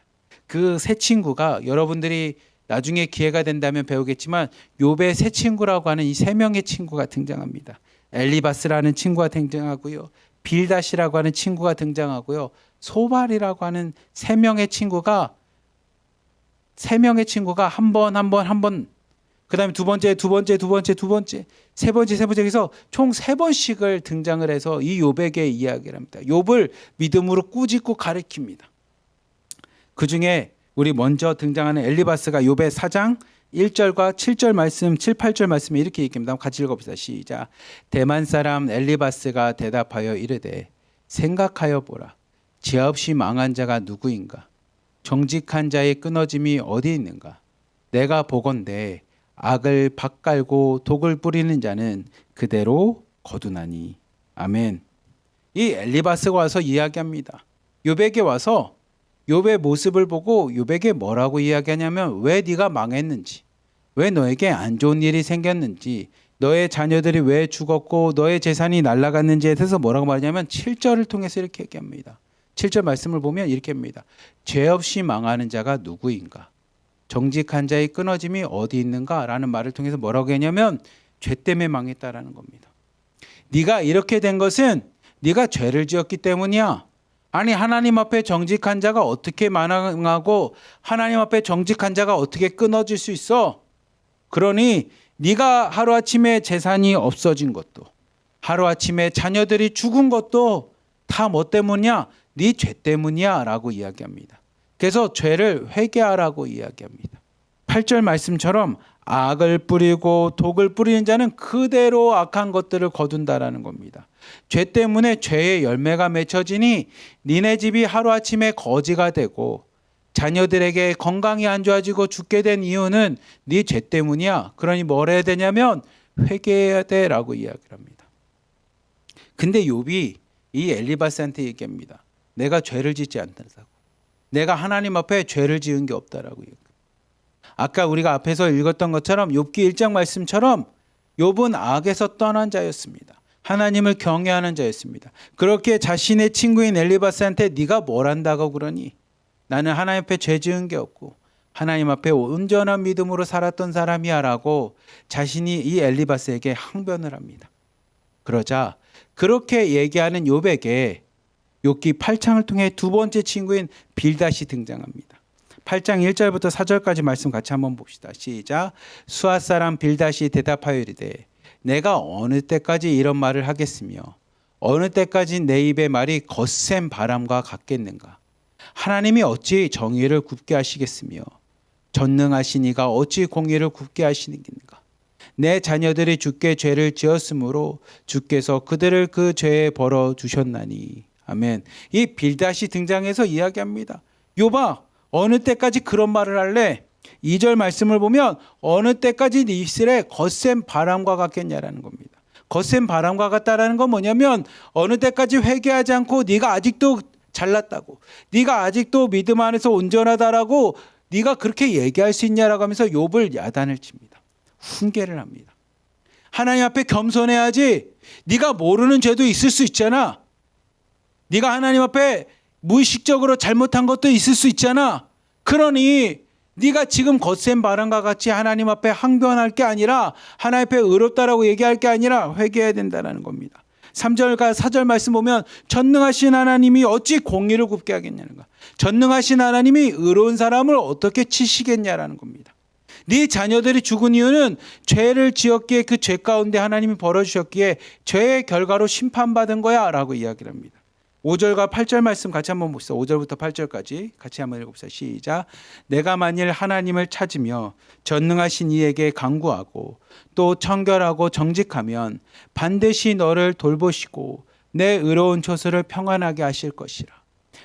그 세 친구가 여러분들이 나중에 기회가 된다면 배우겠지만 욥의 세 친구라고 하는 이 세 명의 친구가 등장합니다. 엘리바스라는 친구가 등장하고요. 빌닷이라고 하는 친구가 등장하고요. 소발이라고 하는 세 명의 친구가 한 번, 그다음에 두 번째, 세 번째 해서 총 세 번씩을 등장을 해서 이 욥에게 이야기를 합니다. 욥을 믿음으로 꾸짖고 가르칩니다. 그 중에 우리 먼저 등장하는 엘리바스가 욥의 4장 1절과 7절 말씀, 7, 8절 말씀에 이렇게 얘기합니다. 같이 읽어봅시다. 시작. 대만 사람 엘리바스가 대답하여 이르되 생각하여 보라. 지혜 없이 망한 자가 누구인가? 정직한 자의 끊어짐이 어디 있는가? 내가 보건대 악을 밭갈고 독을 뿌리는 자는 그대로 거두나니. 아멘. 이 엘리바스가 와서 이야기합니다. 욥에게 와서 욥의 모습을 보고 욥에게 뭐라고 이야기하냐면 왜 네가 망했는지, 왜 너에게 안 좋은 일이 생겼는지, 너의 자녀들이 왜 죽었고 너의 재산이 날아갔는지에 대해서 뭐라고 말하냐면 7절을 통해서 이렇게 얘기합니다. 7절 말씀을 보면 이렇게 합니다. 죄 없이 망하는 자가 누구인가? 정직한 자의 끊어짐이 어디 있는가? 라는 말을 통해서 뭐라고 했냐면 죄 때문에 망했다라는 겁니다. 네가 이렇게 된 것은 네가 죄를 지었기 때문이야. 아니 하나님 앞에 정직한 자가 어떻게 망하고 하나님 앞에 정직한 자가 어떻게 끊어질 수 있어? 그러니 네가 하루아침에 재산이 없어진 것도 하루아침에 자녀들이 죽은 것도 다 뭐 때문이야? 네 죄 때문이야 라고 이야기합니다. 그래서 죄를 회개하라고 이야기합니다. 8절 말씀처럼 악을 뿌리고 독을 뿌리는 자는 그대로 악한 것들을 거둔다라는 겁니다. 죄 때문에 죄의 열매가 맺혀지니 니네 집이 하루아침에 거지가 되고 자녀들에게 건강이 안 좋아지고 죽게 된 이유는 네 죄 때문이야. 그러니 뭘 해야 되냐면 회개해야 돼라고 이야기를 합니다. 근데 욥이 이 엘리바스한테 얘기합니다. 내가 죄를 짓지 않다고. 내가 하나님 앞에 죄를 지은 게 없다라고 얘기합니다. 아까 우리가 앞에서 읽었던 것처럼 욥기 1장 말씀처럼 욥은 악에서 떠난 자였습니다. 하나님을 경외하는 자였습니다. 그렇게 자신의 친구인 엘리바스한테 네가 뭘 한다고 그러니? 나는 하나님 앞에 죄 지은 게 없고 하나님 앞에 온전한 믿음으로 살았던 사람이야 라고 자신이 이 엘리바스에게 항변을 합니다. 그러자 그렇게 얘기하는 욥에게 욥기 8장을 통해 두 번째 친구인 빌닷이 등장합니다. 8장 1절부터 4절까지 말씀 같이 한번 봅시다. 시작. 수앗 사람 빌닷이 대답하여 이르되 내가 어느 때까지 이런 말을 하겠으며 어느 때까지 내 입의 말이 거센 바람과 같겠는가. 하나님이 어찌 정의를 굽게 하시겠으며 전능하신 이가 어찌 공의를 굽게 하시는가. 내 자녀들이 주께 죄를 지었으므로 주께서 그들을 그 죄에 벌어 주셨나니. 아멘. 이 빌닷이 등장해서 이야기합니다. 욥아, 어느 때까지 그런 말을 할래? 2절 말씀을 보면 어느 때까지 네 입술에 거센 바람과 같겠냐라는 겁니다. 거센 바람과 같다라는 건 뭐냐면 어느 때까지 회개하지 않고 네가 아직도 잘났다고, 네가 아직도 믿음 안에서 온전하다라고 네가 그렇게 얘기할 수 있냐라고 하면서 욥을 야단을 칩니다. 훈계를 합니다. 하나님 앞에 겸손해야지. 네가 모르는 죄도 있을 수 있잖아. 네가 하나님 앞에 무의식적으로 잘못한 것도 있을 수 있잖아. 그러니 네가 지금 거센 바람과 같이 하나님 앞에 항변할 게 아니라 하나님 앞에 의롭다라고 얘기할 게 아니라 회개해야 된다는 겁니다. 3절과 4절 말씀 보면 전능하신 하나님이 어찌 공의를 굽게 하겠냐는가. 전능하신 하나님이 의로운 사람을 어떻게 치시겠냐라는 겁니다. 네 자녀들이 죽은 이유는 죄를 지었기에 그 죄 가운데 하나님이 벌어주셨기에 죄의 결과로 심판받은 거야 라고 이야기를 합니다. 5절과 8절 말씀 같이 한번 봅시다. 5절부터 8절까지 같이 한번 읽어봅시다. 시작. 내가 만일 하나님을 찾으며 전능하신 이에게 간구하고 또 청결하고 정직하면 반드시 너를 돌보시고 내 의로운 처소를 평안하게 하실 것이라.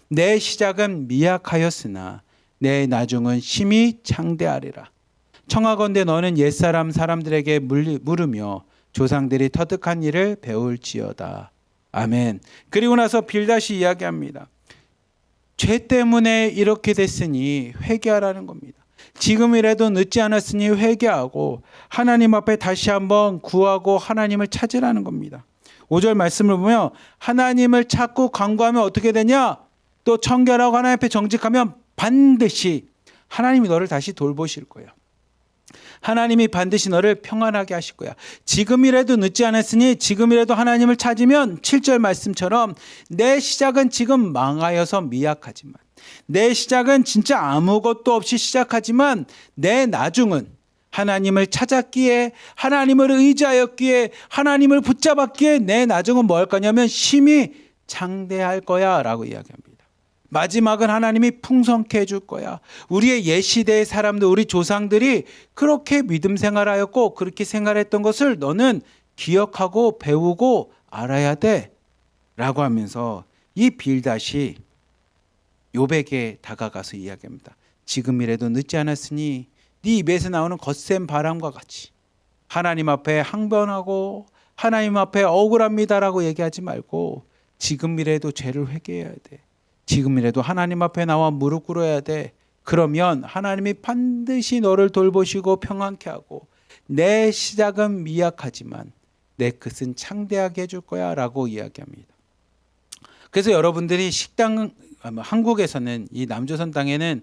내 시작은 미약하였으나 내 나중은 심히 창대하리라. 청하건대 너는 옛사람 사람들에게 물으며 조상들이 터득한 일을 배울지어다. 아멘. 그리고 나서 빌닷이 이야기합니다. 죄 때문에 이렇게 됐으니 회개하라는 겁니다. 지금이라도 늦지 않았으니 회개하고 하나님 앞에 다시 한번 구하고 하나님을 찾으라는 겁니다. 5절 말씀을 보면 하나님을 찾고 간구하면 어떻게 되냐? 또 청결하고 하나님 앞에 정직하면 반드시 하나님이 너를 다시 돌보실 거예요. 하나님이 반드시 너를 평안하게 하실 거야. 지금이라도 늦지 않았으니 지금이라도 하나님을 찾으면 7절 말씀처럼 내 시작은 지금 망하여서 미약하지만, 내 시작은 진짜 아무것도 없이 시작하지만 내 나중은 하나님을 찾았기에, 하나님을 의지하였기에, 하나님을 붙잡았기에 내 나중은 뭐 할 거냐면 심히 장대할 거야 라고 이야기합니다. 마지막은 하나님이 풍성케 해줄 거야. 우리의 옛시대의 사람들, 우리 조상들이 그렇게 믿음 생활하였고 그렇게 생활했던 것을 너는 기억하고 배우고 알아야 돼 라고 하면서 이 빌닷이 욥에게 다가가서 이야기합니다. 지금이라도 늦지 않았으니 네 입에서 나오는 거센 바람과 같이 하나님 앞에 항변하고 하나님 앞에 억울합니다라고 얘기하지 말고 지금이라도 죄를 회개해야 돼. 지금이라도 하나님 앞에 나와 무릎 꿇어야 돼. 그러면 하나님이 반드시 너를 돌보시고 평안케 하고 내 시작은 미약하지만 내 끝은 창대하게 해줄 거야 라고 이야기합니다. 그래서 여러분들이 식당, 한국에서는 이 남조선 땅에는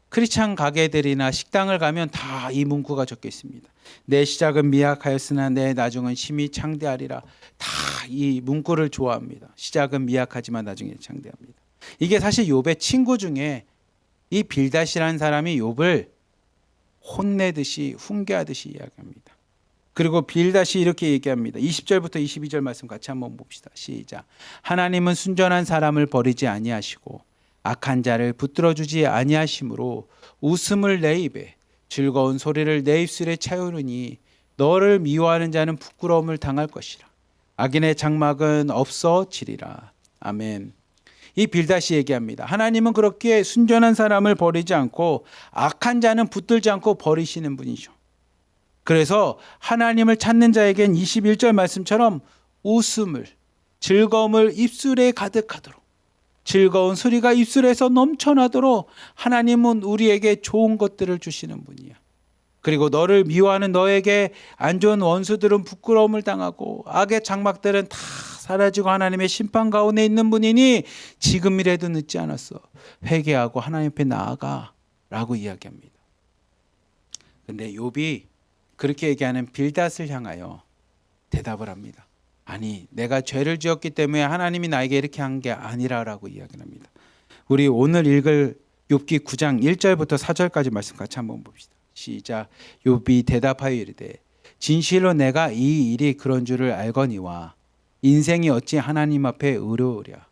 크리스찬 가게들이나 식당을 가면 다 이 문구가 적혀 있습니다. 내 시작은 미약하였으나 내 나중은 심히 창대하리라. 다 이 문구를 좋아합니다. 시작은 미약하지만 나중에 창대합니다. 이게 사실 욥의 친구 중에 이 빌닷이라는 사람이 욥을 혼내듯이 훈계하듯이 이야기합니다. 그리고 빌닷이 이렇게 얘기합니다. 20절부터 22절 말씀 같이 한번 봅시다. 시작. 하나님은 순전한 사람을 버리지 아니하시고 악한 자를 붙들어주지 아니하심으로 웃음을 내 입에 즐거운 소리를 내 입술에 채우느니 너를 미워하는 자는 부끄러움을 당할 것이라. 악인의 장막은 없어지리라. 아멘. 이 빌닷이 얘기합니다. 하나님은 그렇게 순전한 사람을 버리지 않고 악한 자는 붙들지 않고 버리시는 분이죠. 그래서 하나님을 찾는 자에겐 21절 말씀처럼 웃음을, 즐거움을 입술에 가득하도록, 즐거운 소리가 입술에서 넘쳐나도록 하나님은 우리에게 좋은 것들을 주시는 분이야. 그리고 너를 미워하는 너에게 안 좋은 원수들은 부끄러움을 당하고 악의 장막들은 다 사라지고 하나님의 심판 가운데 있는 분이니 지금이라도 늦지 않았어. 회개하고 하나님 앞에 나아가 라고 이야기합니다. 근데 욥이 그렇게 얘기하는 빌닷을 향하여 대답을 합니다. 아니, 내가 죄를 지었기 때문에 하나님이 나에게 이렇게 한 게 아니라라고 이야기를 합니다. 우리 오늘 읽을 욥기 9장 1절부터 4절까지 말씀 같이 한번 봅시다. 시작. 욥이 대답하여 이르되 진실로 내가 이 일이 그런 줄을 알거니와 인생이 어찌 하나님 앞에 의로우랴.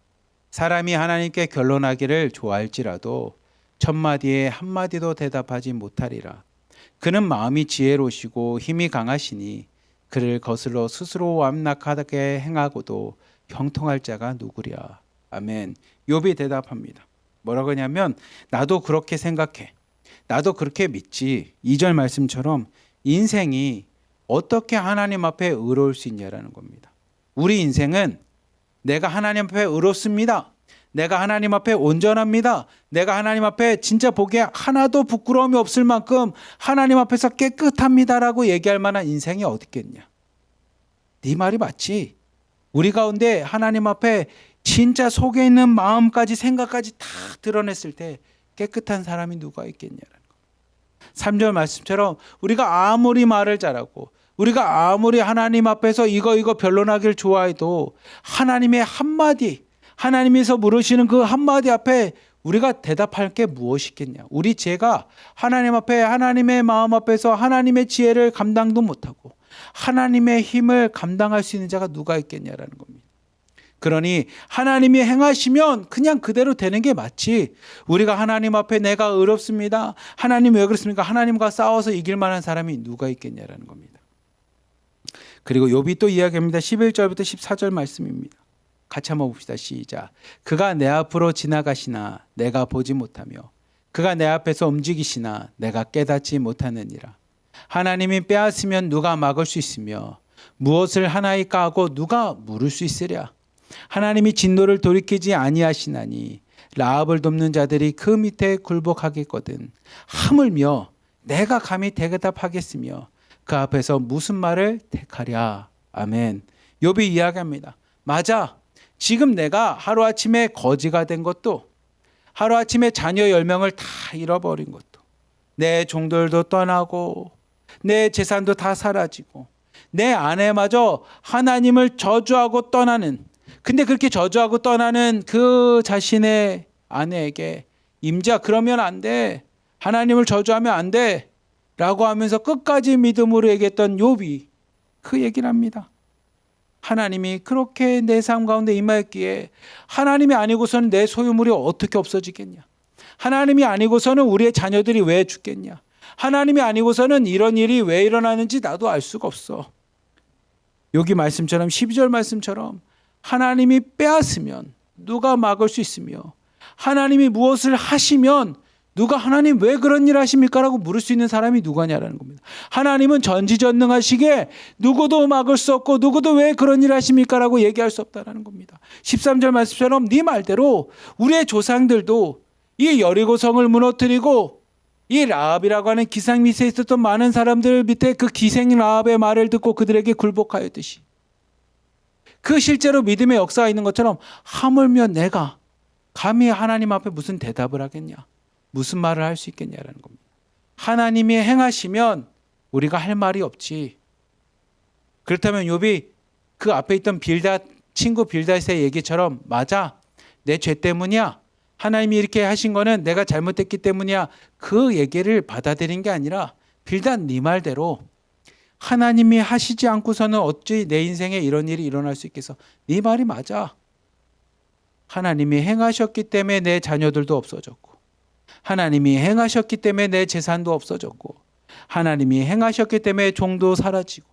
사람이 하나님께 결론하기를 좋아할지라도 천마디에 한마디도 대답하지 못하리라. 그는 마음이 지혜로우시고 힘이 강하시니 그를 거슬러 스스로 완락하게 행하고도 형통할 자가 누구랴. 아멘. 욥이 대답합니다. 뭐라고 하냐면 나도 그렇게 생각해. 나도 그렇게 믿지. 2절 말씀처럼 인생이 어떻게 하나님 앞에 의로울 수 있냐라는 겁니다. 우리 인생은 내가 하나님 앞에 의롭습니다. 내가 하나님 앞에 온전합니다. 내가 하나님 앞에 진짜 보기에 하나도 부끄러움이 없을 만큼 하나님 앞에서 깨끗합니다라고 얘기할 만한 인생이 어디 있겠냐. 네 말이 맞지. 우리 가운데 하나님 앞에 진짜 속에 있는 마음까지 생각까지 다 드러냈을 때 깨끗한 사람이 누가 있겠냐라는 거. 3절 말씀처럼 우리가 아무리 말을 잘하고 우리가 아무리 하나님 앞에서 이거 변론하기를 좋아해도 하나님의 한마디, 하나님에서 물으시는 그 한마디 앞에 우리가 대답할 게 무엇이겠냐. 우리 죄가 하나님 앞에 하나님의 마음 앞에서 하나님의 지혜를 감당도 못하고 하나님의 힘을 감당할 수 있는 자가 누가 있겠냐라는 겁니다. 그러니 하나님이 행하시면 그냥 그대로 되는 게 맞지. 우리가 하나님 앞에 내가 의롭습니다. 하나님 왜 그렇습니까? 하나님과 싸워서 이길 만한 사람이 누가 있겠냐라는 겁니다. 그리고 욥이 또 이야기합니다. 11절부터 14절 말씀입니다. 같이 한번 봅시다. 시작. 그가 내 앞으로 지나가시나 내가 보지 못하며 그가 내 앞에서 움직이시나 내가 깨닫지 못하느니라. 하나님이 빼앗으면 누가 막을 수 있으며 무엇을 하나이까 하고 누가 물을 수 있으랴. 하나님이 진노를 돌이키지 아니하시나니 라합을 돕는 자들이 그 밑에 굴복하겠거든. 하물며 내가 감히 대답하겠으며 그 앞에서 무슨 말을 택하랴. 아멘. 욥이 이야기합니다. 맞아. 지금 내가 하루아침에 거지가 된 것도 하루아침에 자녀 10명을 다 잃어버린 것도 내 종들도 떠나고 내 재산도 다 사라지고 내 아내마저 하나님을 저주하고 떠나는, 근데 그렇게 저주하고 떠나는 그 자신의 아내에게 임자 그러면 안 돼. 하나님을 저주하면 안 돼. 라고 하면서 끝까지 믿음으로 얘기했던 욥이 그 얘기를 합니다. 하나님이 그렇게 내 삶 가운데 임하였기에 하나님이 아니고서는 내 소유물이 어떻게 없어지겠냐. 하나님이 아니고서는 우리의 자녀들이 왜 죽겠냐. 하나님이 아니고서는 이런 일이 왜 일어나는지 나도 알 수가 없어. 여기 말씀처럼 12절 말씀처럼 하나님이 빼앗으면 누가 막을 수 있으며 하나님이 무엇을 하시면 누가 하나님 왜 그런 일 하십니까? 라고 물을 수 있는 사람이 누구냐라는 겁니다. 하나님은 전지전능하시기에 누구도 막을 수 없고 누구도 왜 그런 일 하십니까? 라고 얘기할 수 없다는 겁니다. 13절 말씀처럼 네 말대로 우리의 조상들도 이 여리고성을 무너뜨리고 이 라합이라고 하는 기상 밑에 있었던 많은 사람들 밑에 그 기생 라합의 말을 듣고 그들에게 굴복하였듯이 그 실제로 믿음의 역사가 있는 것처럼 하물며 내가 감히 하나님 앞에 무슨 대답을 하겠냐. 무슨 말을 할 수 있겠냐라는 겁니다. 하나님이 행하시면 우리가 할 말이 없지. 그렇다면 욥이 그 앞에 있던 빌닷 친구 빌닷의 얘기처럼 맞아. 내 죄 때문이야. 하나님이 이렇게 하신 거는 내가 잘못했기 때문이야. 그 얘기를 받아들인 게 아니라 빌닷 네 말대로 하나님이 하시지 않고서는 어찌 내 인생에 이런 일이 일어날 수 있겠어. 네 말이 맞아. 하나님이 행하셨기 때문에 내 자녀들도 없어졌고 하나님이 행하셨기 때문에 내 재산도 없어졌고 하나님이 행하셨기 때문에 종도 사라지고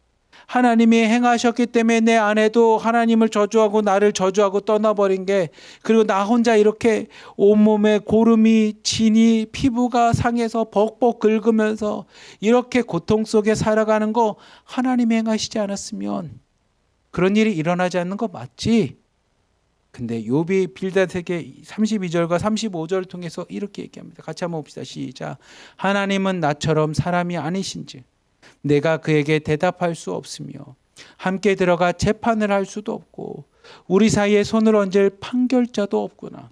하나님이 행하셨기 때문에 내 아내도 하나님을 저주하고 나를 저주하고 떠나버린 게, 그리고 나 혼자 이렇게 온몸에 고름이 지니 피부가 상해서 벅벅 긁으면서 이렇게 고통 속에 살아가는 거 하나님이 행하시지 않았으면 그런 일이 일어나지 않는 거 맞지? 근데 욥이 빌닷에게 32절과 35절을 통해서 이렇게 얘기합니다. 같이 한번 봅시다. 시작. 하나님은 나처럼 사람이 아니신지 내가 그에게 대답할 수 없으며 함께 들어가 재판을 할 수도 없고 우리 사이에 손을 얹을 판결자도 없구나.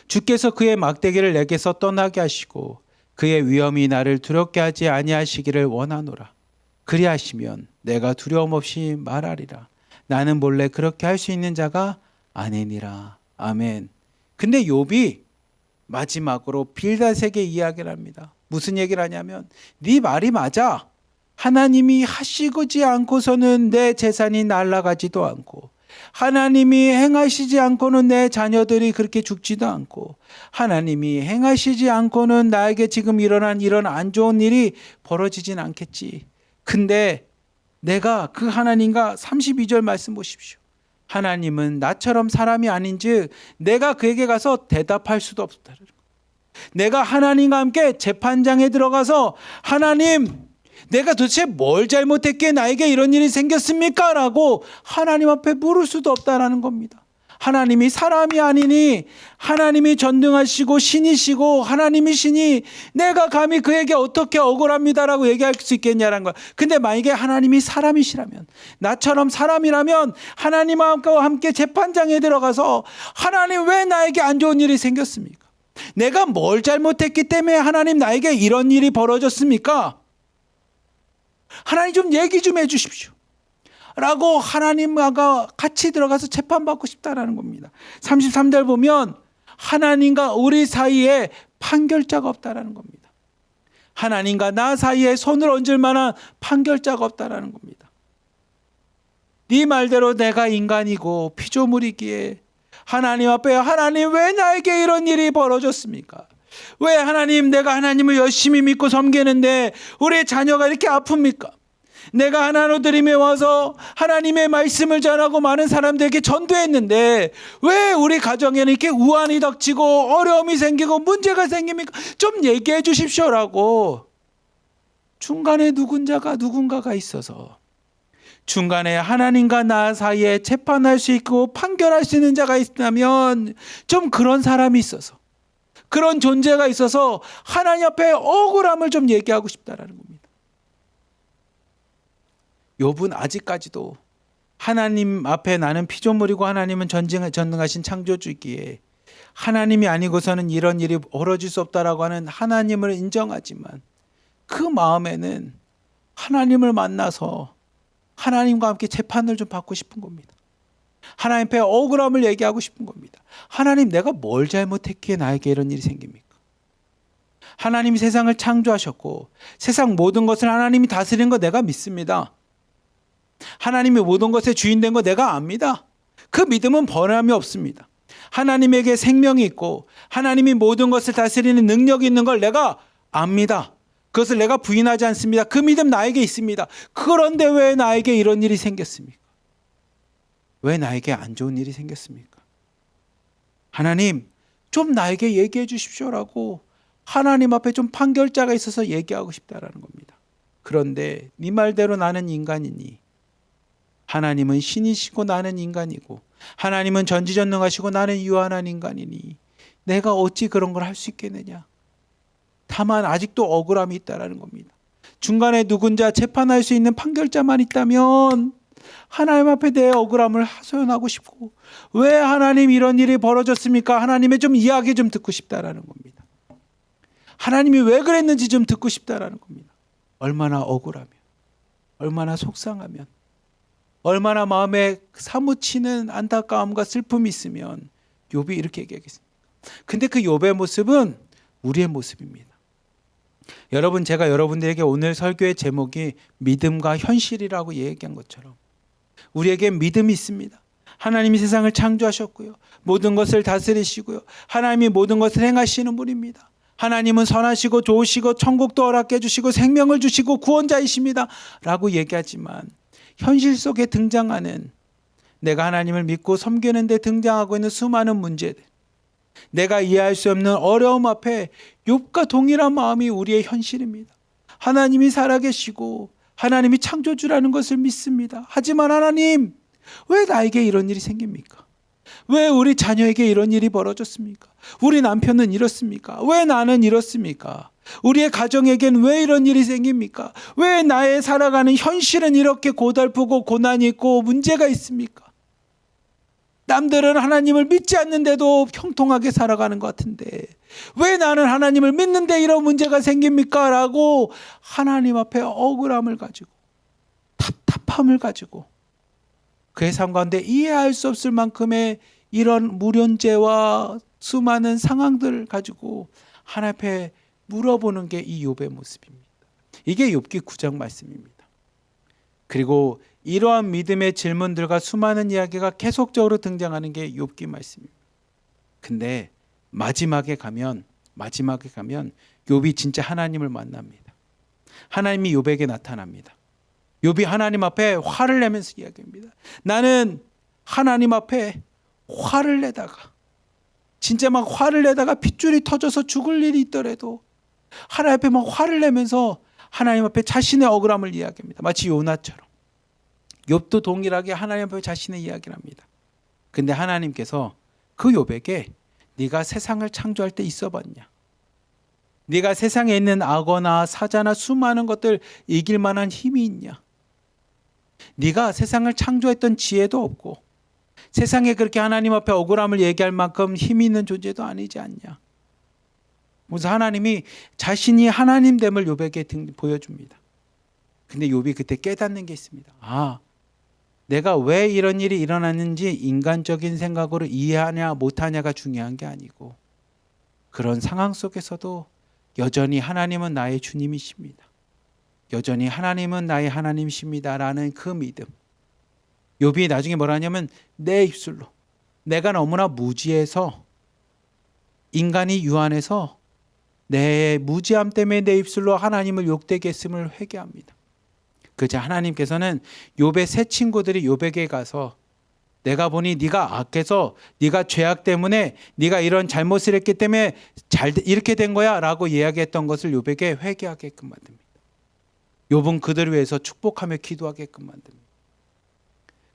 주께서 그의 막대기를 내게서 떠나게 하시고 그의 위엄이 나를 두렵게 하지 아니하시기를 원하노라. 그리하시면 내가 두려움 없이 말하리라. 나는 본래 그렇게 할 수 있는 자가 아니니라. 아멘. 근데 욥이 마지막으로 빌닷에게 이야기를 합니다. 무슨 얘기를 하냐면 네 말이 맞아. 하나님이 하시지 않고서는 내 재산이 날아가지도 않고 하나님이 행하시지 않고는 내 자녀들이 그렇게 죽지도 않고 하나님이 행하시지 않고는 나에게 지금 일어난 이런 안 좋은 일이 벌어지진 않겠지. 근데 내가 그 하나님과 32절 말씀 보십시오. 하나님은 나처럼 사람이 아닌즉 내가 그에게 가서 대답할 수도 없다. 내가 하나님과 함께 재판장에 들어가서 하나님 내가 도대체 뭘 잘못했기에 나에게 이런 일이 생겼습니까? 라고 하나님 앞에 물을 수도 없다라는 겁니다. 하나님이 사람이 아니니 하나님이 전능하시고 신이시고 하나님이 신이 내가 감히 그에게 어떻게 억울합니다라고 얘기할 수 있겠냐라는 거야. 근데 만약에 하나님이 사람이시라면 나처럼 사람이라면 하나님과 함께 재판장에 들어가서 하나님 왜 나에게 안 좋은 일이 생겼습니까? 내가 뭘 잘못했기 때문에 하나님 나에게 이런 일이 벌어졌습니까? 하나님 좀 얘기 좀 해주십시오 라고 하나님과 같이 들어가서 재판받고 싶다라는 겁니다. 33절 보면 하나님과 우리 사이에 판결자가 없다라는 겁니다. 하나님과 나 사이에 손을 얹을 만한 판결자가 없다라는 겁니다. 네 말대로 내가 인간이고 피조물이기에 하나님 앞에 하나님 왜 나에게 이런 일이 벌어졌습니까? 왜 하나님 내가 하나님을 열심히 믿고 섬기는데 우리 자녀가 이렇게 아픕니까? 내가 하나님 드림에 와서 하나님의 말씀을 전하고 많은 사람들에게 전도했는데 왜 우리 가정에는 이렇게 우환이 닥치고 어려움이 생기고 문제가 생깁니까? 좀 얘기해 주십시오라고. 중간에 누군가가 있어서 중간에 하나님과 나 사이에 재판할 수 있고 판결할 수 있는 자가 있다면 좀 그런 사람이 있어서 그런 존재가 있어서 하나님 앞에 억울함을 좀 얘기하고 싶다라는 겁니다. 욥은 아직까지도 하나님 앞에 나는 피조물이고 하나님은 전능하신 창조주이기에 하나님이 아니고서는 이런 일이 벌어질 수 없다라고 하는 하나님을 인정하지만 그 마음에는 하나님을 만나서 하나님과 함께 재판을 좀 받고 싶은 겁니다. 하나님 앞에 억울함을 얘기하고 싶은 겁니다. 하나님 내가 뭘 잘못했기에 나에게 이런 일이 생깁니까? 하나님이 세상을 창조하셨고 세상 모든 것을 하나님이 다스리는 거 내가 믿습니다. 하나님이 모든 것의 주인 된 거 내가 압니다. 그 믿음은 변함이 없습니다. 하나님에게 생명이 있고 하나님이 모든 것을 다스리는 능력이 있는 걸 내가 압니다. 그것을 내가 부인하지 않습니다. 그 믿음 나에게 있습니다. 그런데 왜 나에게 이런 일이 생겼습니까? 왜 나에게 안 좋은 일이 생겼습니까? 하나님 좀 나에게 얘기해 주십시오라고 하나님 앞에 좀 판결자가 있어서 얘기하고 싶다라는 겁니다. 그런데 네 말대로 나는 인간이니 하나님은 신이시고 나는 인간이고 하나님은 전지전능하시고 나는 유한한 인간이니 내가 어찌 그런 걸 할 수 있겠느냐. 다만 아직도 억울함이 있다라는 겁니다. 중간에 누군가 재판할 수 있는 판결자만 있다면 하나님 앞에 내 억울함을 하소연하고 싶고 왜 하나님 이런 일이 벌어졌습니까? 하나님의 좀 이야기 좀 듣고 싶다라는 겁니다. 하나님이 왜 그랬는지 좀 듣고 싶다라는 겁니다. 얼마나 억울하면 얼마나 속상하면 얼마나 마음에 사무치는 안타까움과 슬픔이 있으면 욥이 이렇게 얘기하겠습니까? 근데 그 욥의 모습은 우리의 모습입니다. 여러분 제가 여러분들에게 오늘 설교의 제목이 믿음과 현실이라고 얘기한 것처럼 우리에게 믿음이 있습니다. 하나님이 세상을 창조하셨고요. 모든 것을 다스리시고요. 하나님이 모든 것을 행하시는 분입니다. 하나님은 선하시고 좋으시고 천국도 허락해 주시고 생명을 주시고 구원자이십니다. 라고 얘기하지만 현실 속에 등장하는 내가 하나님을 믿고 섬기는 데 등장하고 있는 수많은 문제들, 내가 이해할 수 없는 어려움 앞에 욥과 동일한 마음이 우리의 현실입니다. 하나님이 살아계시고 하나님이 창조주라는 것을 믿습니다. 하지만 하나님, 왜 나에게 이런 일이 생깁니까? 왜 우리 자녀에게 이런 일이 벌어졌습니까? 우리 남편은 이렇습니까? 왜 나는 이렇습니까? 우리의 가정에겐 왜 이런 일이 생깁니까? 왜 나의 살아가는 현실은 이렇게 고달프고 고난이 있고 문제가 있습니까? 남들은 하나님을 믿지 않는데도 형통하게 살아가는 것 같은데 왜 나는 하나님을 믿는데 이런 문제가 생깁니까? 라고 하나님 앞에 억울함을 가지고 답답함을 가지고 그의 삶 가운데 이해할 수 없을 만큼의 이런 무련죄와 수많은 상황들을 가지고 하나님 앞에 물어보는 게 이 욥의 모습입니다. 이게 욥기 9장 말씀입니다. 그리고 이러한 믿음의 질문들과 수많은 이야기가 계속적으로 등장하는 게 욥기 말씀입니다. 근데 마지막에 가면 욥이 진짜 하나님을 만납니다. 하나님이 욥에게 나타납니다. 욥이 하나님 앞에 화를 내면서 이야기합니다. 나는 하나님 앞에 화를 내다가 진짜 막 화를 내다가 핏줄이 터져서 죽을 일이 있더라도 하나님 앞에 막 화를 내면서 하나님 앞에 자신의 억울함을 이야기합니다. 마치 요나처럼. 욥도 동일하게 하나님 앞에 자신의 이야기를 합니다. 근데 하나님께서 그 욥에게 네가 세상을 창조할 때 있어 봤냐? 네가 세상에 있는 악어나 사자나 수많은 것들 이길 만한 힘이 있냐? 네가 세상을 창조했던 지혜도 없고 세상에 그렇게 하나님 앞에 억울함을 얘기할 만큼 힘이 있는 존재도 아니지 않냐? 그래서 하나님이 자신이 하나님됨을 욥에게 보여줍니다. 근데 욥이 그때 깨닫는 게 있습니다. 내가 왜 이런 일이 일어났는지 인간적인 생각으로 이해하냐 못하냐가 중요한 게 아니고 그런 상황 속에서도 여전히 하나님은 나의 주님이십니다. 여전히 하나님은 나의 하나님이십니다라는 그 믿음. 욥이 나중에 뭐라 하냐면 내 입술로 내가 너무나 무지해서 인간이 유한해서 내 무지함 때문에 내 입술로 하나님을 욕되게 했음을 회개합니다. 그저 하나님께서는 욥의 세 친구들이 욥에게 가서 내가 보니 네가 악해서 네가 죄악 때문에 네가 이런 잘못을 했기 때문에 이렇게 된 거야 라고 이야기했던 것을 욥에게 회개하게끔 만듭니다. 욥은 그들을 위해서 축복하며 기도하게끔 만듭니다.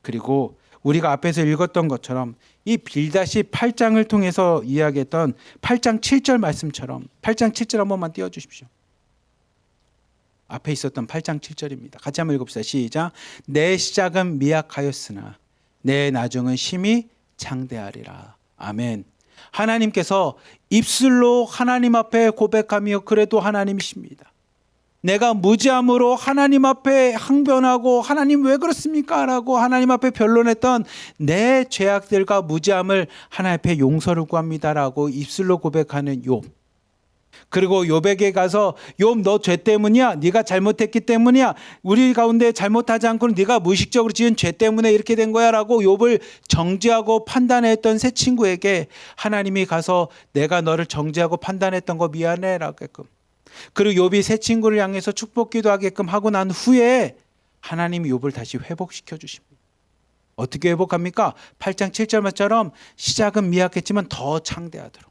그리고 우리가 앞에서 읽었던 것처럼 이 빌닷이 8장을 통해서 이야기했던 8장 7절 말씀처럼 8장 7절 한 번만 띄워주십시오. 앞에 있었던 8장 7절입니다. 같이 한번 읽읍시다. 시작. 내 시작은 미약하였으나 내 나중은 심히 장대하리라. 아멘. 하나님께서 입술로 하나님 앞에 고백하며 그래도 하나님이십니다. 내가 무지함으로 하나님 앞에 항변하고 하나님 왜 그렇습니까? 라고 하나님 앞에 변론했던 내 죄악들과 무지함을 하나님 앞에 용서를 구합니다라고 입술로 고백하는 욥. 그리고 욥에게 가서 욥 너 죄 때문이야. 네가 잘못했기 때문이야. 우리 가운데 잘못하지 않고는 네가 무의식적으로 지은 죄 때문에 이렇게 된 거야 라고 욥을 정죄하고 판단했던 새 친구에게 하나님이 가서 내가 너를 정죄하고 판단했던 거 미안해 라게끔 그리고 욥이 새 친구를 향해서 축복기도 하게끔 하고 난 후에 하나님이 욥을 다시 회복시켜 주십니다. 어떻게 회복합니까? 8장 7절 말처럼 시작은 미약했지만 더 창대하도록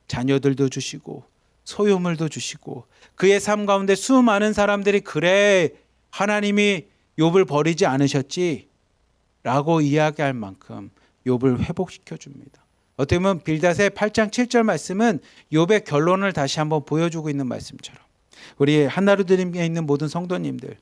자녀들도 주시고 소유물도 주시고 그의 삶 가운데 수많은 사람들이 그래 하나님이 욥을 버리지 않으셨지 라고 이야기할 만큼 욥을 회복시켜 줍니다. 어떻게 보면 빌닷의 8장 7절 말씀은 욥의 결론을 다시 한번 보여주고 있는 말씀처럼 우리 한나루드림에 있는 모든 성도님들